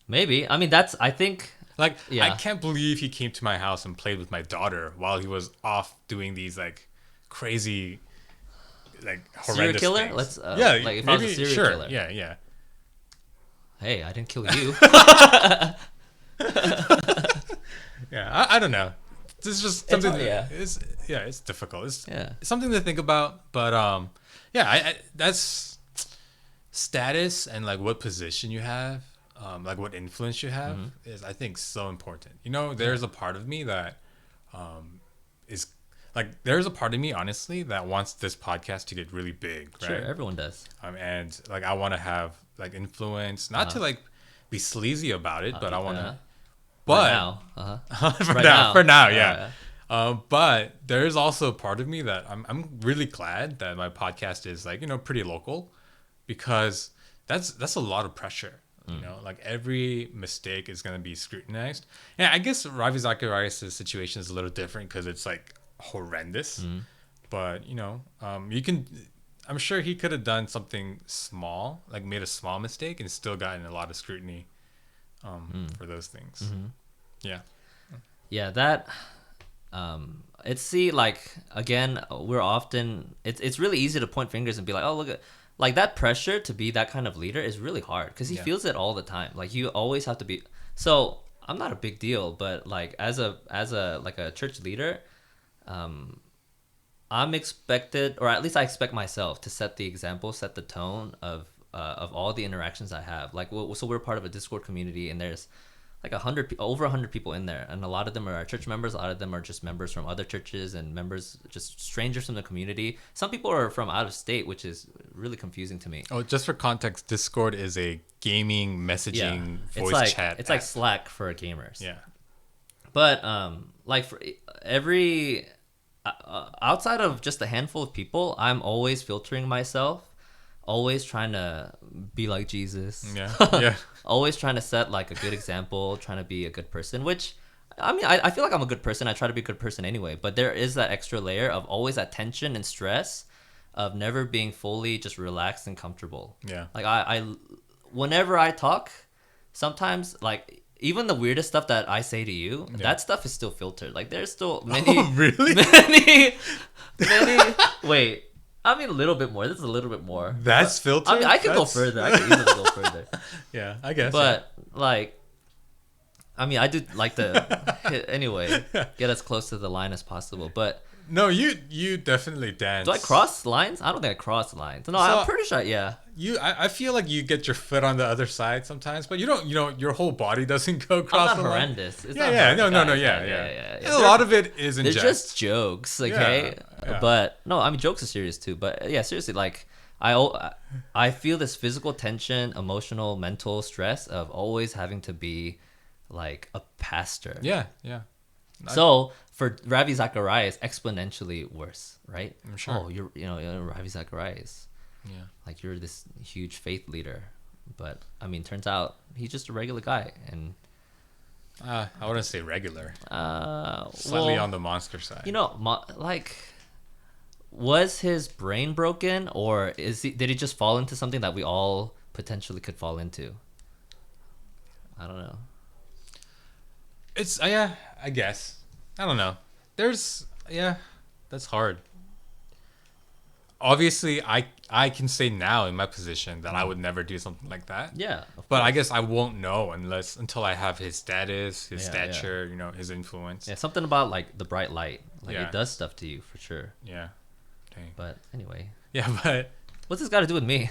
Maybe. I mean, I think. Like Yeah. I can't believe he came to my house and played with my daughter while he was off doing these like crazy like Serial horrendous killer? things. Let's yeah, like if I was a maybe serial sure. killer. Yeah. Hey, I didn't kill you. Yeah, I don't know. This is just something. yeah. It's difficult. It's Yeah. something to think about. But yeah, I that's status and like what position you have, like what influence you have is I think so important. You know, there's a part of me that is like there's a part of me honestly that wants this podcast to get really big, right? Sure, everyone does. And like I want to have like influence, not to like be sleazy about it, but I want to. But for now, yeah. But there is also a part of me that I'm really glad that my podcast is like pretty local, because that's a lot of pressure. You know, like every mistake is gonna be scrutinized. And I guess Ravi Zacharias' situation is a little different because it's like horrendous. But you can. I'm sure he could have done something small, like made a small mistake, and still gotten a lot of scrutiny for those things. Yeah. Yeah, that like again, we're often it's really easy to point fingers and be like, oh, look at like that pressure to be that kind of leader is really hard because he feels it all the time. Like you always have to be. So I'm not a big deal, but like as a like a church leader, I'm expected, or at least I expect myself to set the example, set the tone of all the interactions I have. Like, so we're part of a Discord community, and there's like over 100 people in there, and a lot of them are our church members. A lot of them are just members from other churches and members, just strangers from the community. Some people are from out of state, which is really confusing to me. Oh, just for context, Discord is a gaming messaging voice chat. It's like Slack for gamers. Yeah. But like for every outside of just a handful of people, I'm always filtering myself, always trying to be like Jesus. Yeah. Always trying to set like a good example, trying to be a good person, which I mean, I feel like I'm a good person. I try to be a good person anyway, but there is that extra layer of always that tension and stress of never being fully just relaxed and comfortable. Yeah. Like I whenever I talk, sometimes like even the weirdest stuff that I say to you, that stuff is still filtered. Like there's still many, many. Wait, I mean a little bit more. This is a little bit more. That's filtered. I mean, I could go further. I could easily go further. Yeah, I guess. But like, I mean, I do like to anyway get as close to the line as possible. But no, you definitely dance. do I cross lines? I don't think I cross lines. No, I'm pretty sure. Yeah. I feel like you get your foot on the other side sometimes, but you don't. Your whole body doesn't go across. I'm not the horrendous. line. It's Yeah, not no, yeah. A lot of it is in they're jest. just jokes, okay? Yeah. But no, I mean jokes are serious too. But yeah, seriously, like I feel this physical tension, emotional, mental stress of always having to be like a pastor. Yeah. So for Ravi Zacharias, exponentially worse, right? I'm sure. Oh, you're Ravi Zacharias. Yeah. Like you're this huge faith leader, but I mean, turns out he's just a regular guy, and I wouldn't say regular. Slightly on the monster side. Like, was his brain broken, or did he just fall into something that we all potentially could fall into? I don't know. It's yeah, I guess. I don't know. There's yeah, that's hard. Obviously, I can say now in my position that I would never do something like that. Yeah, of But I course. guess I won't know until I have his status, his Yeah, yeah. stature, his influence. Yeah, something about like the bright light. Like Yeah. it does stuff to you for sure. Yeah. Dang. But anyway, Yeah, but what's this got to do with me?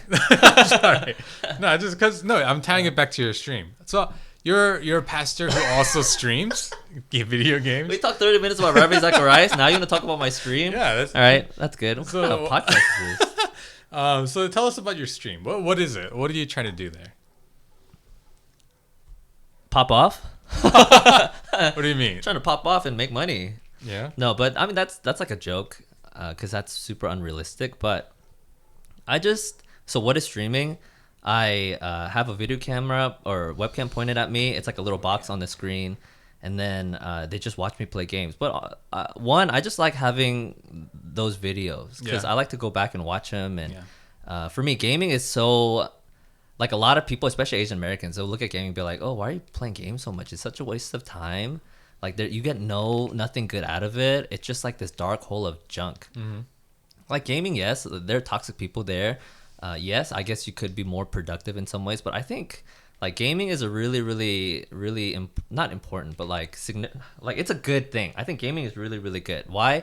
sorry. No, just because no, I'm tying it back to your stream. So you're a pastor who also streams video games. We talked 30 minutes about Ravi Zacharias. Now you want to talk about my stream? Yeah, that's All right, that's good. What So- kind of podcast is this? So tell us about your stream. What is it? What are you trying to do there? Pop off? What do you mean? Trying to pop off and make money. Yeah. No, but I mean that's like a joke, because that's super unrealistic. But so what is streaming? I have a video camera or webcam pointed at me. It's like a little box on the screen, and then they just watch me play games. But one, I just like having those videos because Yeah. I like to go back and watch them. And Yeah. for me, gaming is so like a lot of people, especially Asian Americans, they'll look at gaming and be like, "Oh, why are you playing games so much? It's such a waste of time. Like you get nothing good out of it. It's just like this dark hole of junk." Mm-hmm. Like gaming, yes, there are toxic people there. Yes, I guess you could be more productive in some ways, but I think like gaming is a really, really, really not important, but like like it's a good thing. I think gaming is really, really good. Why?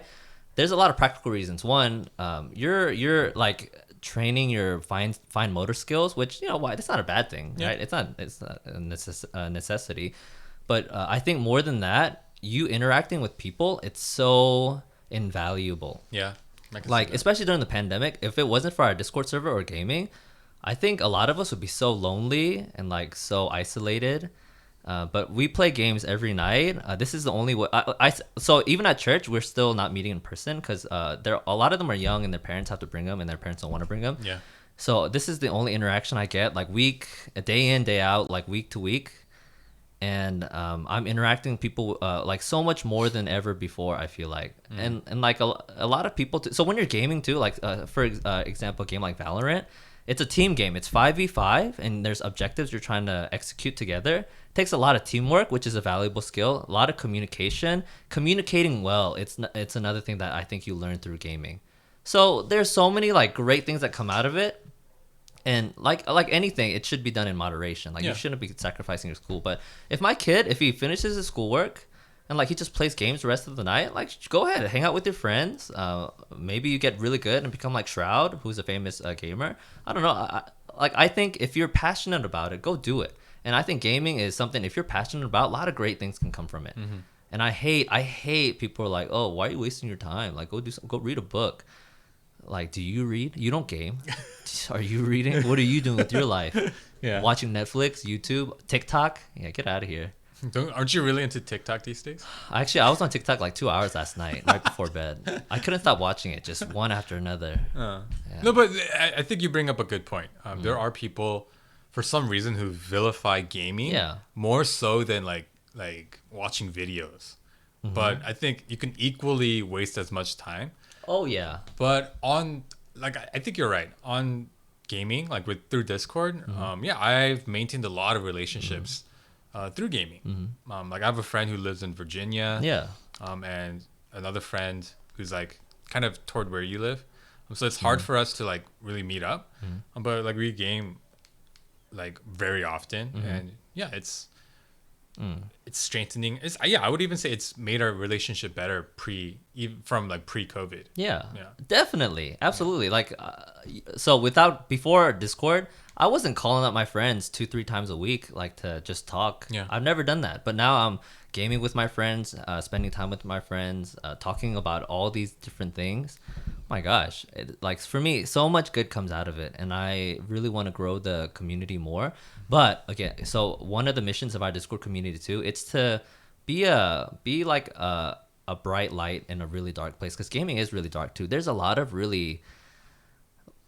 There's a lot of practical reasons. One, you're like training your fine motor skills, which why that's not a bad thing, Yeah. right? It's not a necessity, but I think more than that, you interacting with people, it's so invaluable. Yeah. I can see Like that. especially during the pandemic, if it wasn't for our Discord server or gaming, I think a lot of us would be so lonely and like so isolated. But we play games every night. This is the only way. So even at church, we're still not meeting in person because a lot of them are young and their parents have to bring them, and their parents don't want to bring them. Yeah. So this is the only interaction I get, like a day in, day out, like week to week. And I'm interacting with people like so much more than ever before, I feel like. And like a lot of people so when you're gaming too, like for example, a game like Valorant, it's a team game. It's 5v5 and there's objectives you're trying to execute together. It takes a lot of teamwork, which is a valuable skill. A lot of communicating well. It's another thing that I think you learn through gaming. So there's so many like great things that come out of it. And like anything, it should be done in moderation. Like Yeah. you shouldn't be sacrificing your school. But if my kid, if he finishes his schoolwork and like he just plays games the rest of the night, like go ahead, hang out with your friends. Maybe you get really good and become like Shroud, who's a famous gamer. I don't know. I think if you're passionate about it, go do it. And I think gaming is something, if you're passionate about, a lot of great things can come from it. Mm-hmm. And I hate people are like, oh, why are you wasting your time? Like go read a book. Like, do you read? You don't game. Are you reading? What are you doing with your life? Yeah. Watching Netflix, YouTube, TikTok? Yeah, get out of here. Aren't you really into TikTok these days? Actually, I was on TikTok like 2 hours last night, right before bed. I couldn't stop watching it, just one after another. Yeah. No, but I think you bring up a good point. There are people, for some reason, who vilify gaming Yeah. more so than like watching videos. But I think you can equally waste as much time. Oh yeah. But I think you're right on gaming, like through Discord. Yeah, I've maintained a lot of relationships through gaming. Like I have a friend who lives in Virginia. Yeah. And another friend who's like kind of toward where you live. So it's hard for us to like really meet up. But like we game like very often, and yeah, it's strengthening. I would even say it's made our relationship better from pre-COVID. Yeah. Yeah. Definitely. Absolutely. Like, so before Discord, I wasn't calling up my friends 2-3 times a week, like to just talk. Yeah. I've never done that. But now I'm gaming with my friends, spending time with my friends, talking about all these different things. My gosh, like for me, so much good comes out of it, and I really want to grow the community more. But again, so one of the missions of our Discord community too, it's to be like a bright light in a really dark place, because gaming is really dark too. There's a lot of really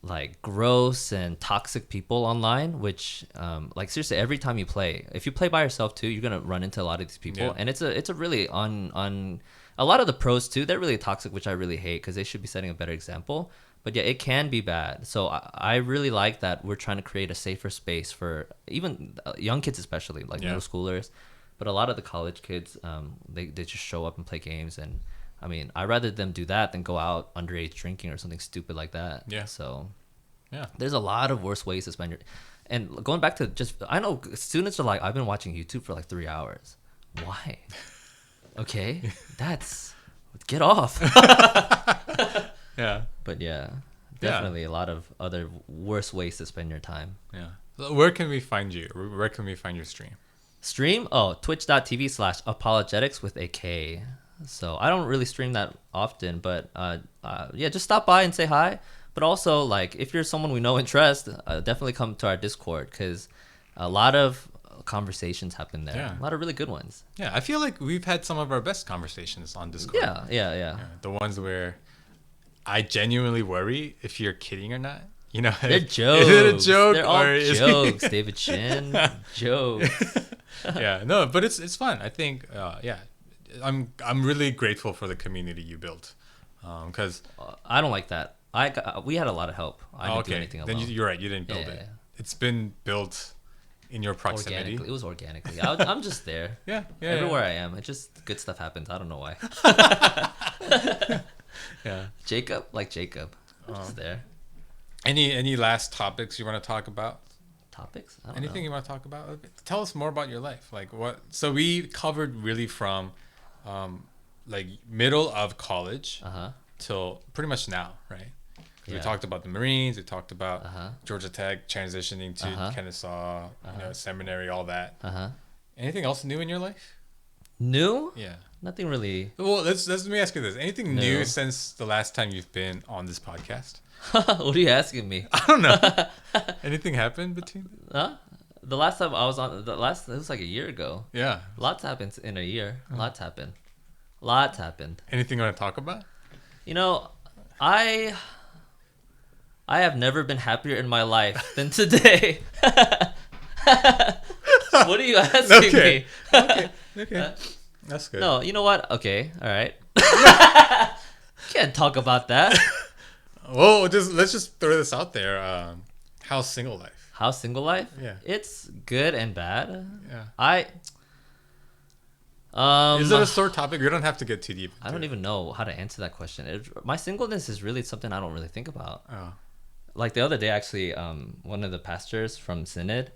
like gross and toxic people online, which like seriously, every time you play, if you play by yourself too, you're gonna run into a lot of these people. Yeah. And it's a really on a lot of the pros too, they're really toxic, which I really hate, because they should be setting a better example. But yeah, it can be bad. So I really like that we're trying to create a safer space for even young kids, especially like middle schoolers. But a lot of the college kids, they just show up and play games. And I mean, I'd rather them do that than go out underage drinking or something stupid like that. Yeah. So yeah, there's a lot of worse ways to spend your. And going back to just, I know students are like, I've been watching YouTube for like 3 hours. Why? Okay, get off. yeah. But yeah, definitely a lot of other worse ways to spend your time. Yeah. So where can we find you? Where can we find your stream? Stream? Oh, twitch.tv/apologetics with a K. So I don't really stream that often, but yeah, just stop by and say hi. But also, like, if you're someone we know and trust, definitely come to our Discord, because a lot of conversations happen there. Yeah. A lot of really good ones. Yeah, I feel like we've had some of our best conversations on Discord. Yeah. The ones where I genuinely worry if you're kidding or not. You know, They're jokes. Is it a joke? They're all jokes. David Shin, jokes. Yeah, no, but it's fun. I think, yeah, I'm really grateful for the community you built, because I don't like that. We had a lot of help. I didn't do anything alone. Then you're right. You didn't build it. Yeah. It's been built in your proximity. It was organically. I'm just there. Yeah. Everywhere I am, it just good stuff happens. I don't know why. Yeah. Jacob. Just there. Any last topics you want to talk about? Topics? I don't Anything know. you want to talk about? Tell us more about your life. Like what? So we covered really from, like middle of college till pretty much now, right? Yeah. We talked about the Marines. We talked about Uh-huh. Georgia Tech transitioning to Kennesaw, seminary, all that. Anything else new in your life? New? Yeah. Nothing really. Well, let me ask you this: anything No. new since the last time you've been on this podcast? What are you asking me? I don't know. Anything happened between? Huh? The last time I was on, it was like a year ago. Yeah. Lots happened in a year. Lots happened. Anything you want to talk about? You know, I have never been happier in my life than today. What are you asking me? Okay. That's good. No, you know what? Okay, all right. Can't talk about that. Well, let's just throw this out there. How's single life? How's single life? Yeah. It's good and bad. Yeah. Is it a sore topic? You don't have to get too deep. I don't even know how to answer that question. My singleness is really something I don't really think about. Oh. Like the other day, actually, one of the pastors from Synod,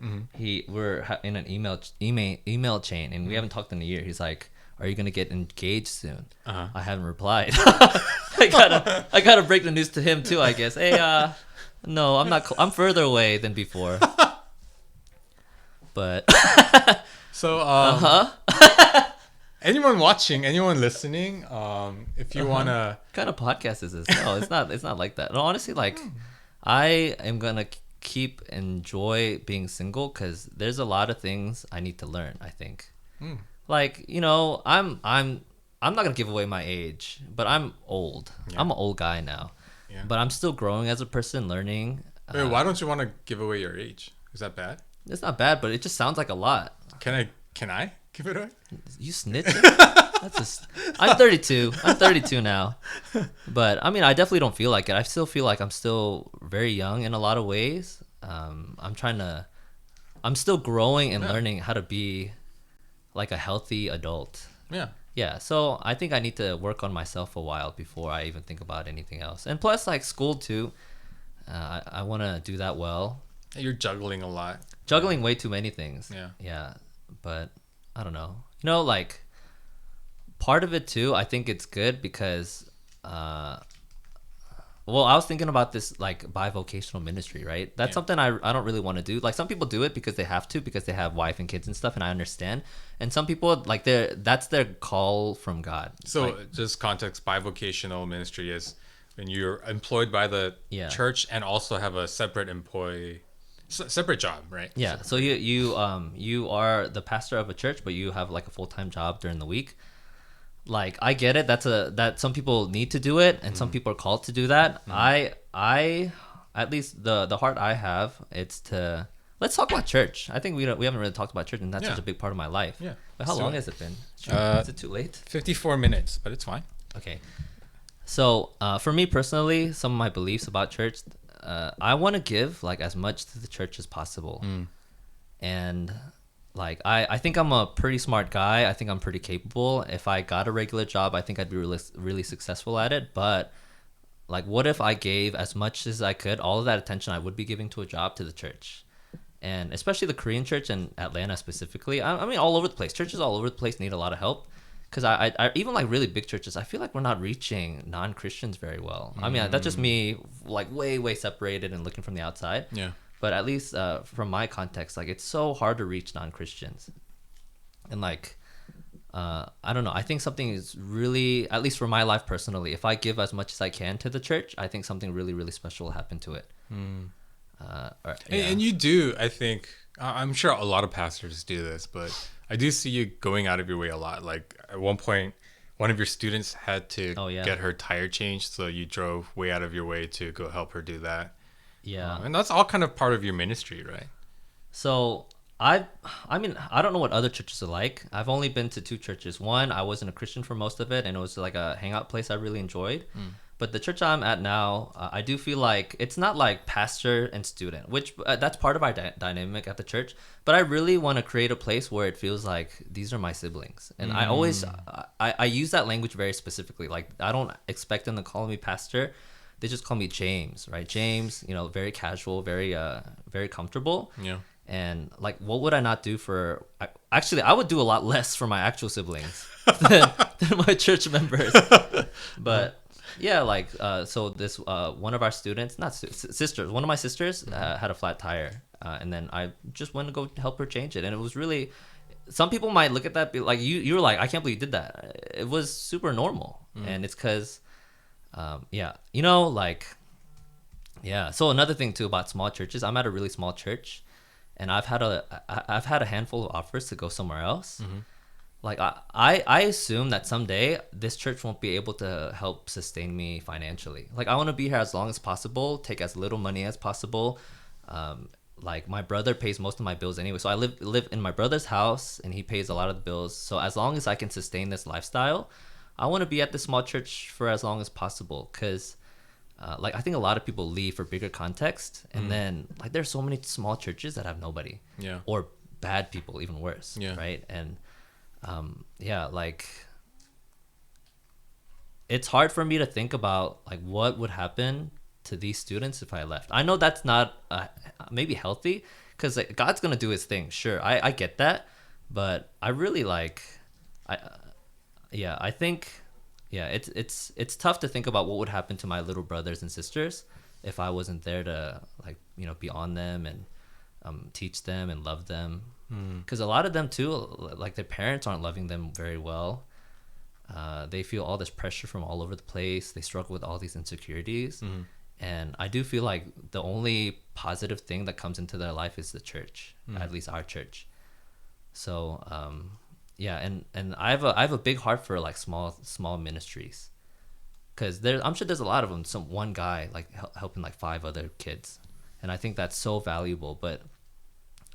we're in an email chain, and we haven't talked in a year. He's like, "Are you gonna get engaged soon?" I haven't replied. I gotta break the news to him too, I guess. Hey, no, I'm not. I'm further away than before. But so, anyone watching, anyone listening, if you wanna, what kind of podcast is this? No, it's not. It's not like that. No, honestly, like I am gonna keep enjoy being single because there's a lot of things I need to learn. I think. Like, you know, I'm not gonna give away my age, but I'm old. Yeah. I'm an old guy now, but I'm still growing as a person, learning. Wait, why don't you want to give away your age? Is that bad? It's not bad, but it just sounds like a lot. Can I give it away? You snitching? That's just. I'm 32. I'm 32 now, but I mean, I definitely don't feel like it. I still feel like I'm still very young in a lot of ways. I'm still growing and learning how to be like a healthy adult. Yeah, so I think I need to work on myself a while before I even think about anything else. And plus, like school too, I want to do that well. You're juggling a lot. Juggling way too many things. Yeah, but I don't know. You know, like part of it too, I think it's good because, well, I was thinking about this like bivocational ministry, right? That's something I don't really want to do. Like some people do it because they have to, because they have wife and kids and stuff, and I understand. And some people like that's their call from God. So like, just context, bivocational ministry is when you're employed by the church and also have a separate separate job, right? Yeah. So you are the pastor of a church, but you have like a full-time job during the week. Like I get it. That some people need to do it, and some people are called to do that. I at least the heart I have, it's to let's talk about church. I think we haven't really talked about church, and that's such a big part of my life. Yeah. But how long has it been? Is it too late? 54 minutes, but it's fine. Okay. So for me personally, some of my beliefs about church, I want to give like as much to the church as possible. And like I think I'm a pretty smart guy. I think I'm pretty capable. If I got a regular job, I think I'd be really successful at it. But like, what if I gave as much as I could, all of that attention I would be giving to a job, to the church? And especially the Korean church in Atlanta specifically. I mean, all over the place. Churches all over the place need a lot of help. Because I even like really big churches, I feel like we're not reaching non-Christians very well. I mean, that's just me, like way separated and looking from the outside. Yeah. But at least from my context, like it's so hard to reach non-Christians. And like, I don't know. I think something is really, at least for my life personally, if I give as much as I can to the church, I think something really special will happen to it. And you do, I think, I'm sure a lot of pastors do this, but I do see you going out of your way a lot. Like at one point, one of your students had to get her tire changed, so you drove way out of your way to go help her do that. Yeah. And that's all kind of part of your ministry, right? So I mean, I don't know what other churches are like. I've only been to 2 churches. One, I wasn't a Christian for most of it, and it was like a hangout place I really enjoyed. But the church I'm at now, I do feel like it's not like pastor and student, which that's part of our dynamic at the church. But I really want to create a place where it feels like these are my siblings. And I always, I use that language very specifically. Like, I don't expect them to call me pastor. They just call me James, right? James, very casual, very comfortable. Yeah. And like, what would I not do for? Actually, I would do a lot less for my actual siblings than my church members. But yeah, like so this one of our students, not sisters, one of my sisters had a flat tire, and then I just went to go help her change it, and it was really. Some people might look at that be like, you were like, I can't believe you did that. It was super normal, and it's because, So another thing too about small churches, I'm at a really small church. And I've had a handful of offers to go somewhere else. Like I assume that someday this church won't be able to help sustain me financially. Like I want to be here as long as possible, take as little money as possible. Like my brother pays most of my bills anyway, so I live in my brother's house, and he pays a lot of the bills. So as long as I can sustain this lifestyle, I want to be at this small church for as long as possible, because. Like I think a lot of people leave for bigger context, and then like there's so many small churches that have nobody, or bad people, even worse, right? And like it's hard for me to think about like what would happen to these students if I left. I know that's not maybe healthy, because like, God's gonna do His thing. Sure, I get that, but I really like, I think. Yeah, it's tough to think about what would happen to my little brothers and sisters if I wasn't there to be on them and teach them and love them. Because a lot of them too, like their parents aren't loving them very well. They feel all this pressure from all over the place. They struggle with all these insecurities, and I do feel like the only positive thing that comes into their life is the church, at least our church. So. And I have a big heart for like small ministries, because I'm sure there's a lot of them. Some one guy like helping like 5 other kids, and I think that's so valuable. But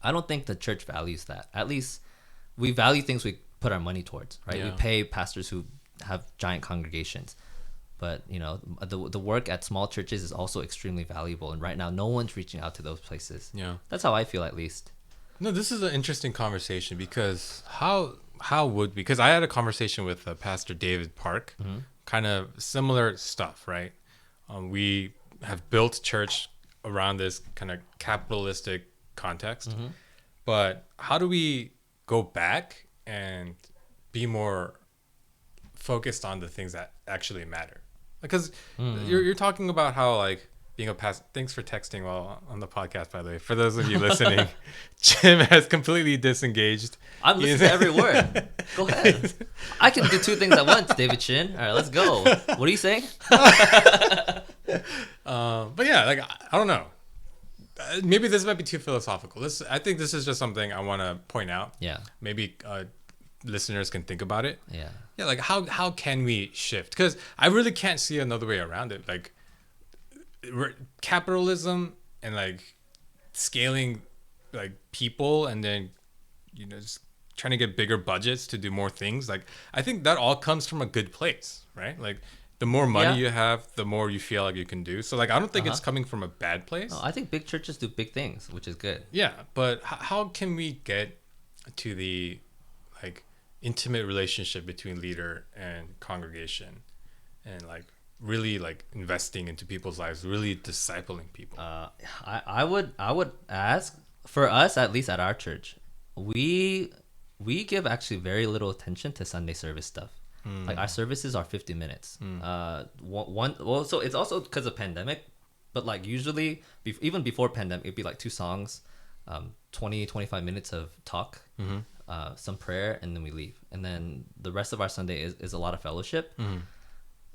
I don't think the church values that. At least we value things we put our money towards, right? We pay pastors who have giant congregations, but the work at small churches is also extremely valuable. And right now, no one's reaching out to those places. Yeah, that's how I feel, at least. No, this is an interesting conversation, because because I had a conversation with Pastor David Park, kind of similar stuff, right? We have built church around this kind of capitalistic context, but how do we go back and be more focused on the things that actually matter? Because you're talking about how like being a pastor. Thanks for texting while on the podcast, by the way. For those of you listening, Jim has completely disengaged. I'm listening to every word. Go ahead. I can do 2 things at once, David Chin. All right, let's go. What are you saying? But yeah, like I don't know. Maybe this might be too philosophical. I think this is just something I want to point out. Yeah. Maybe listeners can think about it. Yeah. Yeah, like how can we shift? Because I really can't see another way around it. Like. Capitalism and like scaling like people, and then just trying to get bigger budgets to do more things, like I think that all comes from a good place, right? Like the more money Yeah. you have, the more you feel like you can do. So like I don't think it's coming from a bad place. No, I think big churches do big things, which is good. Yeah, but how can we get to the like intimate relationship between leader and congregation, and like really like investing into people's lives, really discipling people? I would ask, for us, at least at our church, we give actually very little attention to Sunday service stuff. Like our services are 50 minutes. Well, so it's also because of pandemic, but like usually even before pandemic, it'd be like 2 songs, 20-25 minutes of talk, some prayer, and then we leave. And then the rest of our Sunday is a lot of fellowship.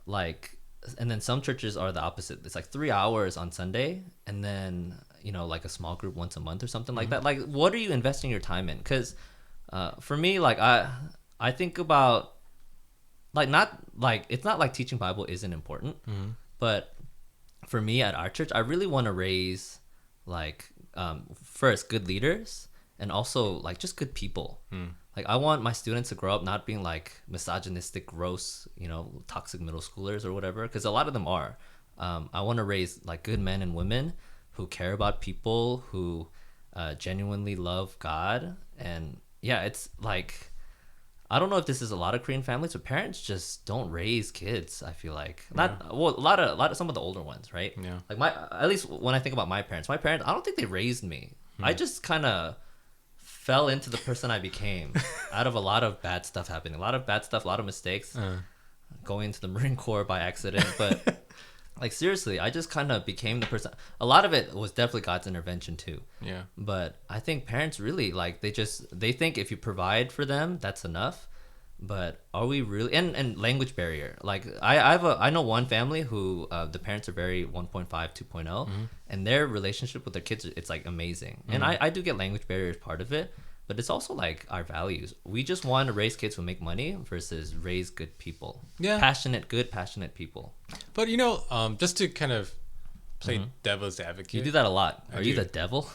Like, and then some churches are the opposite. It's like 3 hours on Sunday, and then like a small group once a month or something like that. Like, what are you investing your time in? Because for me, like I think about, like, not like, it's not like teaching Bible isn't important, but for me at our church, I really want to raise like first good leaders, and also like just good people. Like I want my students to grow up not being like misogynistic, gross, toxic middle schoolers or whatever, because a lot of them are. I want to raise like good men and women who care about people, who genuinely love God. And yeah, it's like, I don't know if this is a lot of Korean families, but parents just don't raise kids. I feel like not well, a lot of some of the older ones, right? Yeah. Like at least when I think about my parents, I don't think they raised me. I just kind of fell into the person I became out of a lot of bad stuff happening, a lot of bad stuff, a lot of mistakes, going into the Marine Corps by accident, but. Like seriously, I just kind of became the person. A lot of it was definitely God's intervention too. Yeah. But I think parents really like they think if you provide for them, that's enough. But are we really? And language barrier. Like I know one family who the parents are very 1.5, 2.0, and their relationship with their kids, it's like amazing. And I do get language barrier as part of it. But it's also like our values. We just want to raise kids who make money versus raise good people. Yeah. Passionate people. But just to kind of play devil's advocate. You do that a lot. Are you do. the devil?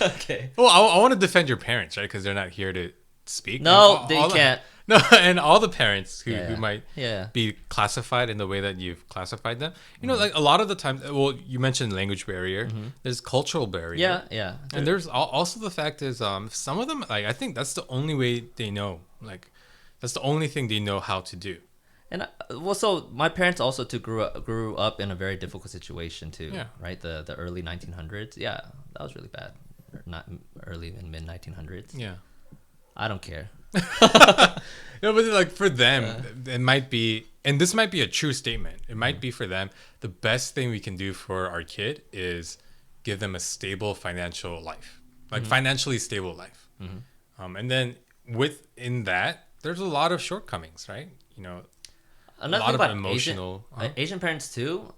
Okay. Well, I want to defend your parents, right? Because they're not here to speak. No, they can't. No, and all the parents who might Yeah. be classified in the way that you've classified them. Like a lot of the time, well, you mentioned language barrier. There's cultural barrier. Yeah. And there's also the fact is some of them, like I think that's the only way they know. Like that's the only thing they know how to do. And so my parents also too grew up in a very difficult situation too. Yeah. Right. The early 1900s. Yeah, that was really bad. Not early and mid 1900s. Yeah. I don't care. No, but like for them, it might be, and this might be a true statement. It might be for them, the best thing we can do for our kid is give them a stable financial life, like financially stable life. And then within that, there's a lot of shortcomings, right? Another a lot thing of about emotional. Asian parents too.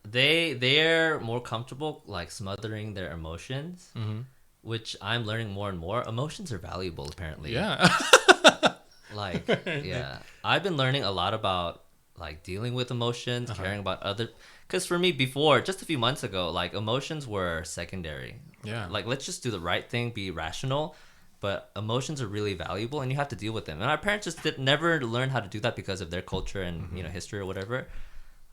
They're more comfortable like smothering their emotions, which I'm learning more and more. Emotions are valuable, apparently. Yeah. Like, yeah, I've been learning a lot about like dealing with emotions, caring about other. Because for me, before, just a few months ago, like emotions were secondary. Yeah. Like, let's just do the right thing, be rational. But emotions are really valuable, and you have to deal with them. And our parents just never learned how to do that because of their culture and history or whatever.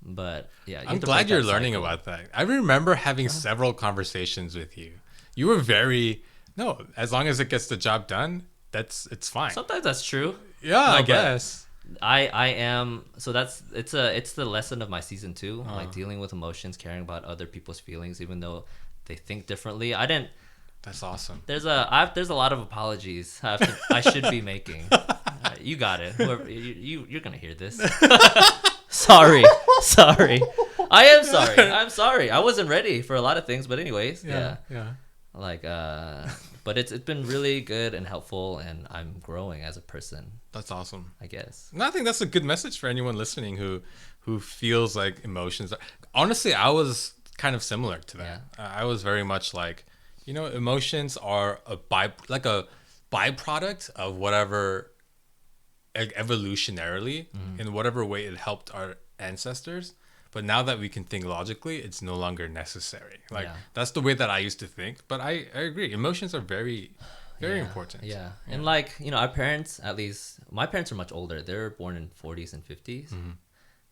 But yeah, I'm glad you're learning about that. I remember having several conversations with you. You were very as long as it gets the job done, it's fine. Sometimes that's true. Yeah, I guess. I am, so it's the lesson of my season 2, like dealing with emotions, caring about other people's feelings, even though they think differently. That's awesome. There's a lot of apologies I should be making. You got it. Whoever you're gonna hear this. Sorry. I am sorry. I'm sorry. I wasn't ready for a lot of things, but anyways, yeah. Like, but it's been really good and helpful, and I'm growing as a person. That's awesome. I guess. And I think that's a good message for anyone listening who feels like emotions. Honestly, I was kind of similar to that. Yeah. I was very much like, emotions are a byproduct of whatever, like, evolutionarily, in whatever way it helped our ancestors. But now that we can think logically, it's no longer necessary. Like, that's the way that I used to think. But I agree. Emotions are very Very important. Yeah. And like, our parents, at least my parents are much older. They're born in 40s and 50s.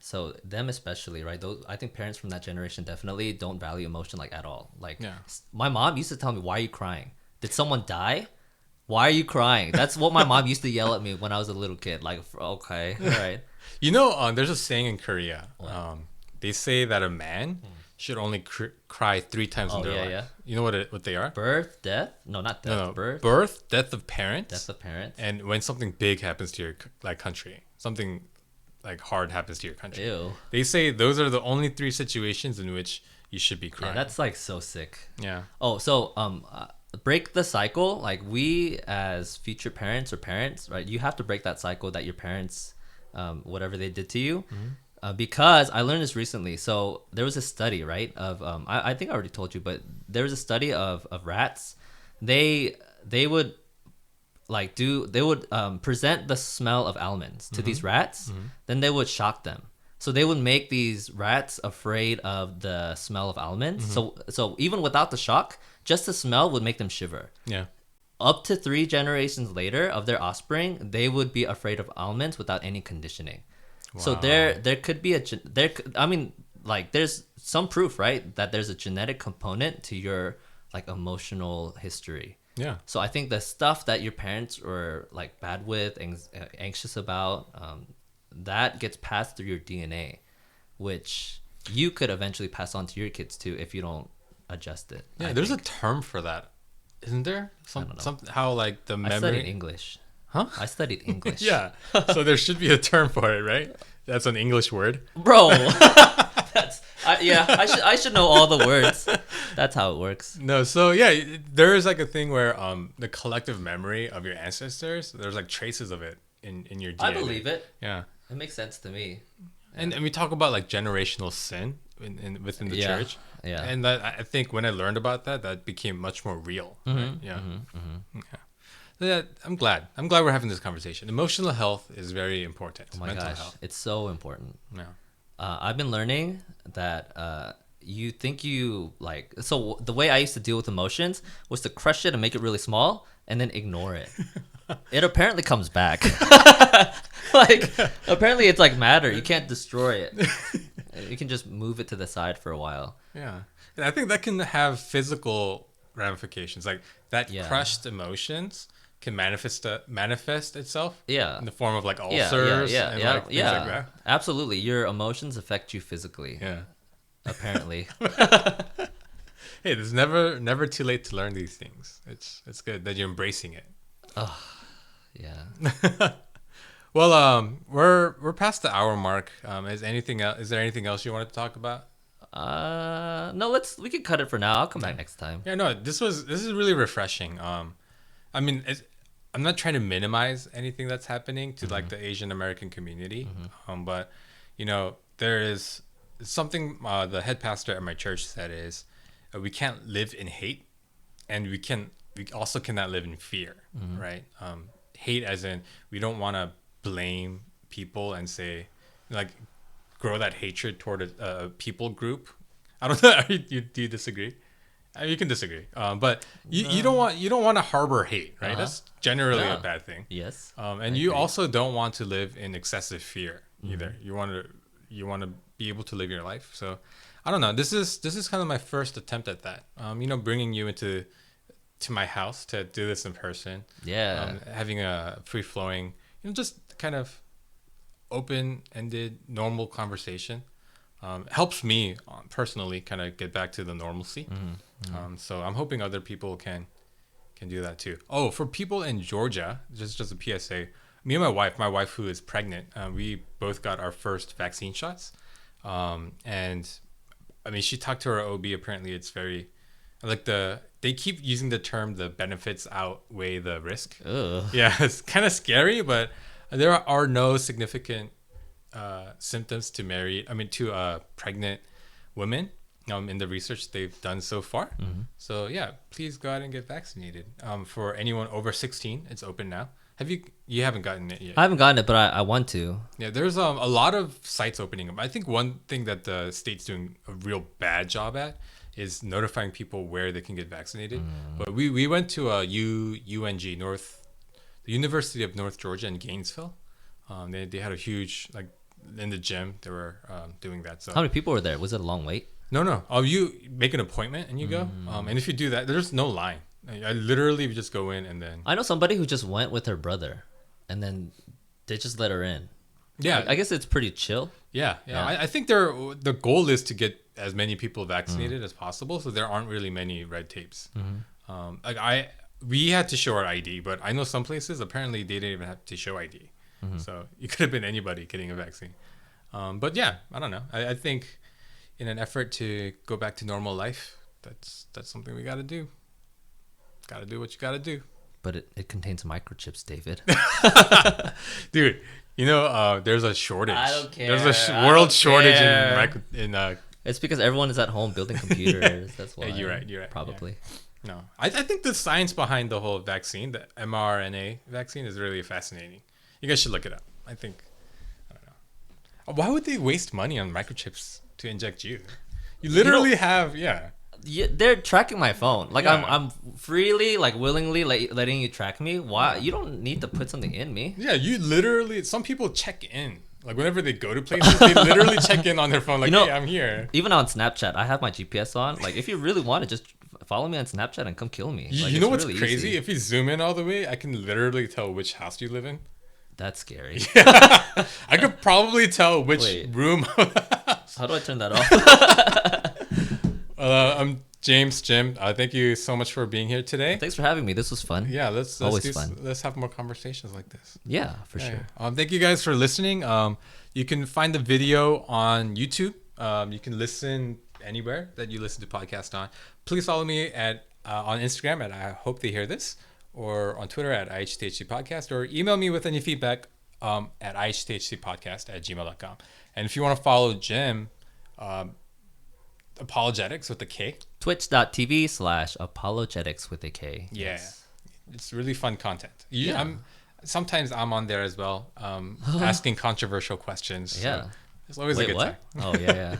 So them especially, right? Those, I think parents from that generation definitely don't value emotion like at all. Like my mom used to tell me, "Why are you crying? Did someone die? Why are you crying?" That's what my mom used to yell at me when I was a little kid. Like, okay, all right. There's a saying in Korea. They say that a man should only cry 3 times in their life. Yeah. You know what they are? Birth, death? No, not death. No. Birth, death of parents, death of parents. and when something big happens to your country, something like hard happens to your country. Ew. They say those are the only 3 situations in which you should be crying. Yeah, that's like so sick. Yeah. Oh, so break the cycle. Like we as future parents or parents, right? You have to break that cycle that your parents, whatever they did to you. Because I learned this recently. So there was a study, right? Of I think I already told you, but there was a study of rats. They would present the smell of almonds to these rats. Then they would shock them. So they would make these rats afraid of the smell of almonds. So even without the shock, just the smell would make them shiver. Yeah. Up to 3 generations later of their offspring, they would be afraid of almonds without any conditioning. Wow. So there could be there's some proof, right, that there's a genetic component to your like emotional history. Yeah. So I think the stuff that your parents were like bad with, anxious about, that gets passed through your DNA, which you could eventually pass on to your kids too if you don't adjust it. Yeah, there's a term for that, isn't there? How like the memory. I studied English. Huh? I studied English. Yeah. So there should be a term for it, right? That's an English word. Bro. I should know all the words. That's how it works. No, so yeah, there is like a thing where the collective memory of your ancestors, there's like traces of it in your DNA. I believe it. Yeah. It makes sense to me. And we talk about like generational sin within the church. Yeah. And that, I think when I learned about that, that became much more real. Right? Yeah. Yeah. So yeah, I'm glad we're having this conversation. Emotional health is very important. Oh my Mental gosh, health. it's so important. Yeah. I've been learning that you think you like. So the way I used to deal with emotions was to crush it and make it really small, and then ignore it. It apparently comes back. Like apparently it's like matter. You can't destroy it. You can just move it to the side for a while. Yeah, and I think that can have physical ramifications. Like that crushed emotions can manifest itself in the form of like ulcers and like things like that. Absolutely. Your emotions affect you physically. Yeah. Apparently. Hey, there's never too late to learn these things. It's good that you're embracing it. Oh, yeah. Well, we're past the hour mark. Is there anything else you wanted to talk about? No, we can cut it for now. I'll come back next time. Yeah, no, this is really refreshing. I mean, I'm not trying to minimize anything that's happening to like the Asian American community, but there is something the head pastor at my church said is we can't live in hate, and we also cannot live in fear, right? Hate as in we don't want to blame people and say like grow that hatred toward a people group. I don't know. Do you disagree? You can disagree, but you don't want to harbor hate, right? That's generally a bad thing. Yes. And you also don't want to live in excessive fear either. You want to be able to live your life. So I don't know. This is kind of my first attempt at that. Bringing you to my house to do this in person. Yeah. Having a free flowing, just kind of open-ended, normal conversation. Helps me personally kind of get back to the normalcy. So I'm hoping other people can do that too. Oh, for people in Georgia, just a PSA, me and my wife who is pregnant, we both got our first vaccine shots. And I mean, she talked to her OB. Apparently it's very like they keep using the term the benefits outweigh the risk. Ugh. Yeah, it's kind of scary, but there are no significant symptoms to pregnant women in the research they've done so far. So yeah, please go out and get vaccinated. For anyone over 16, it's open now. You haven't gotten it yet? I haven't gotten it, but I want to. Yeah, there's a lot of sites opening up. I think one thing that the state's doing a real bad job at is notifying people where they can get vaccinated. But we went to UNG, the University of North Georgia in Gainesville. They had a huge, like, in the gym, they were doing that. So How many people were there? Was it a long wait? no. You make an appointment and you go. And if you do that, there's no line. I literally just go in and then. I know somebody who just went with her brother, and then they just let her in. Yeah, I guess it's pretty chill. Yeah. I think the goal is to get as many people vaccinated as possible, so there aren't really many red tapes. We had to show our ID, but I know some places apparently they didn't even have to show ID, so it could have been anybody getting a vaccine. But yeah, I don't know. I think in an effort to go back to normal life, that's something we got to do. Got to do what you got to do. But it contains microchips, David. Dude, you know, there's a shortage. I don't care. There's a world shortage care. in It's because everyone is at home building computers. That's why. Yeah, you're right. Probably. Yeah. No, I think the science behind the whole vaccine, the mRNA vaccine, is really fascinating. You guys should look it up. I don't know. Why would they waste money on microchips to inject you? You literally have, yeah. Yeah, they're tracking my phone. Like Yeah. I'm freely, like willingly, letting you track me. Why? You don't need to put something in me. Yeah, you literally. Some people check in. Like whenever they go to places, they literally check in on their phone. Like, hey, I'm here. Even on Snapchat, I have my GPS on. Like, if you really want to, just follow me on Snapchat and come kill me. Like, You know what's really crazy? easy. If you zoom in all the way, I can literally tell which house you live in. That's scary. I could probably tell which Wait. room. How do I turn that off? I'm Jim. Thank you so much for being here today. Thanks for having me. This was fun. Yeah, let's Always fun. Let's have more conversations like this. Yeah, for sure. Thank you guys for listening. You can find the video on YouTube. You can listen anywhere that you listen to podcasts on. Please follow me at on Instagram at I hope they hear this, or on Twitter at IHTHT podcast, or email me with any feedback at IHTHTpodcast@gmail.com. And if you want to follow Jim, Apologetics with a K. Twitch.tv/apologetics with a K. Yeah. Yes. It's really fun content. Yeah. Sometimes I'm on there as well, asking controversial questions. Yeah. So it's always a Wait, good what? time. Oh, yeah.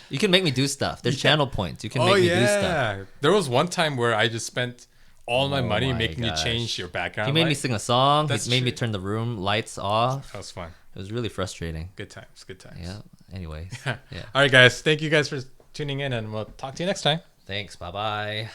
You can make me do stuff. There's channel points. You can make me do stuff. There was one time where I just spent all my money my making gosh. you change your background. He made me light. sing a song. That's He made me true. turn the room lights off. That was fun. It was really frustrating. Good times. Yeah. Anyways. All right, guys. Thank you guys for tuning in, and we'll talk to you next time. Thanks. Bye-bye.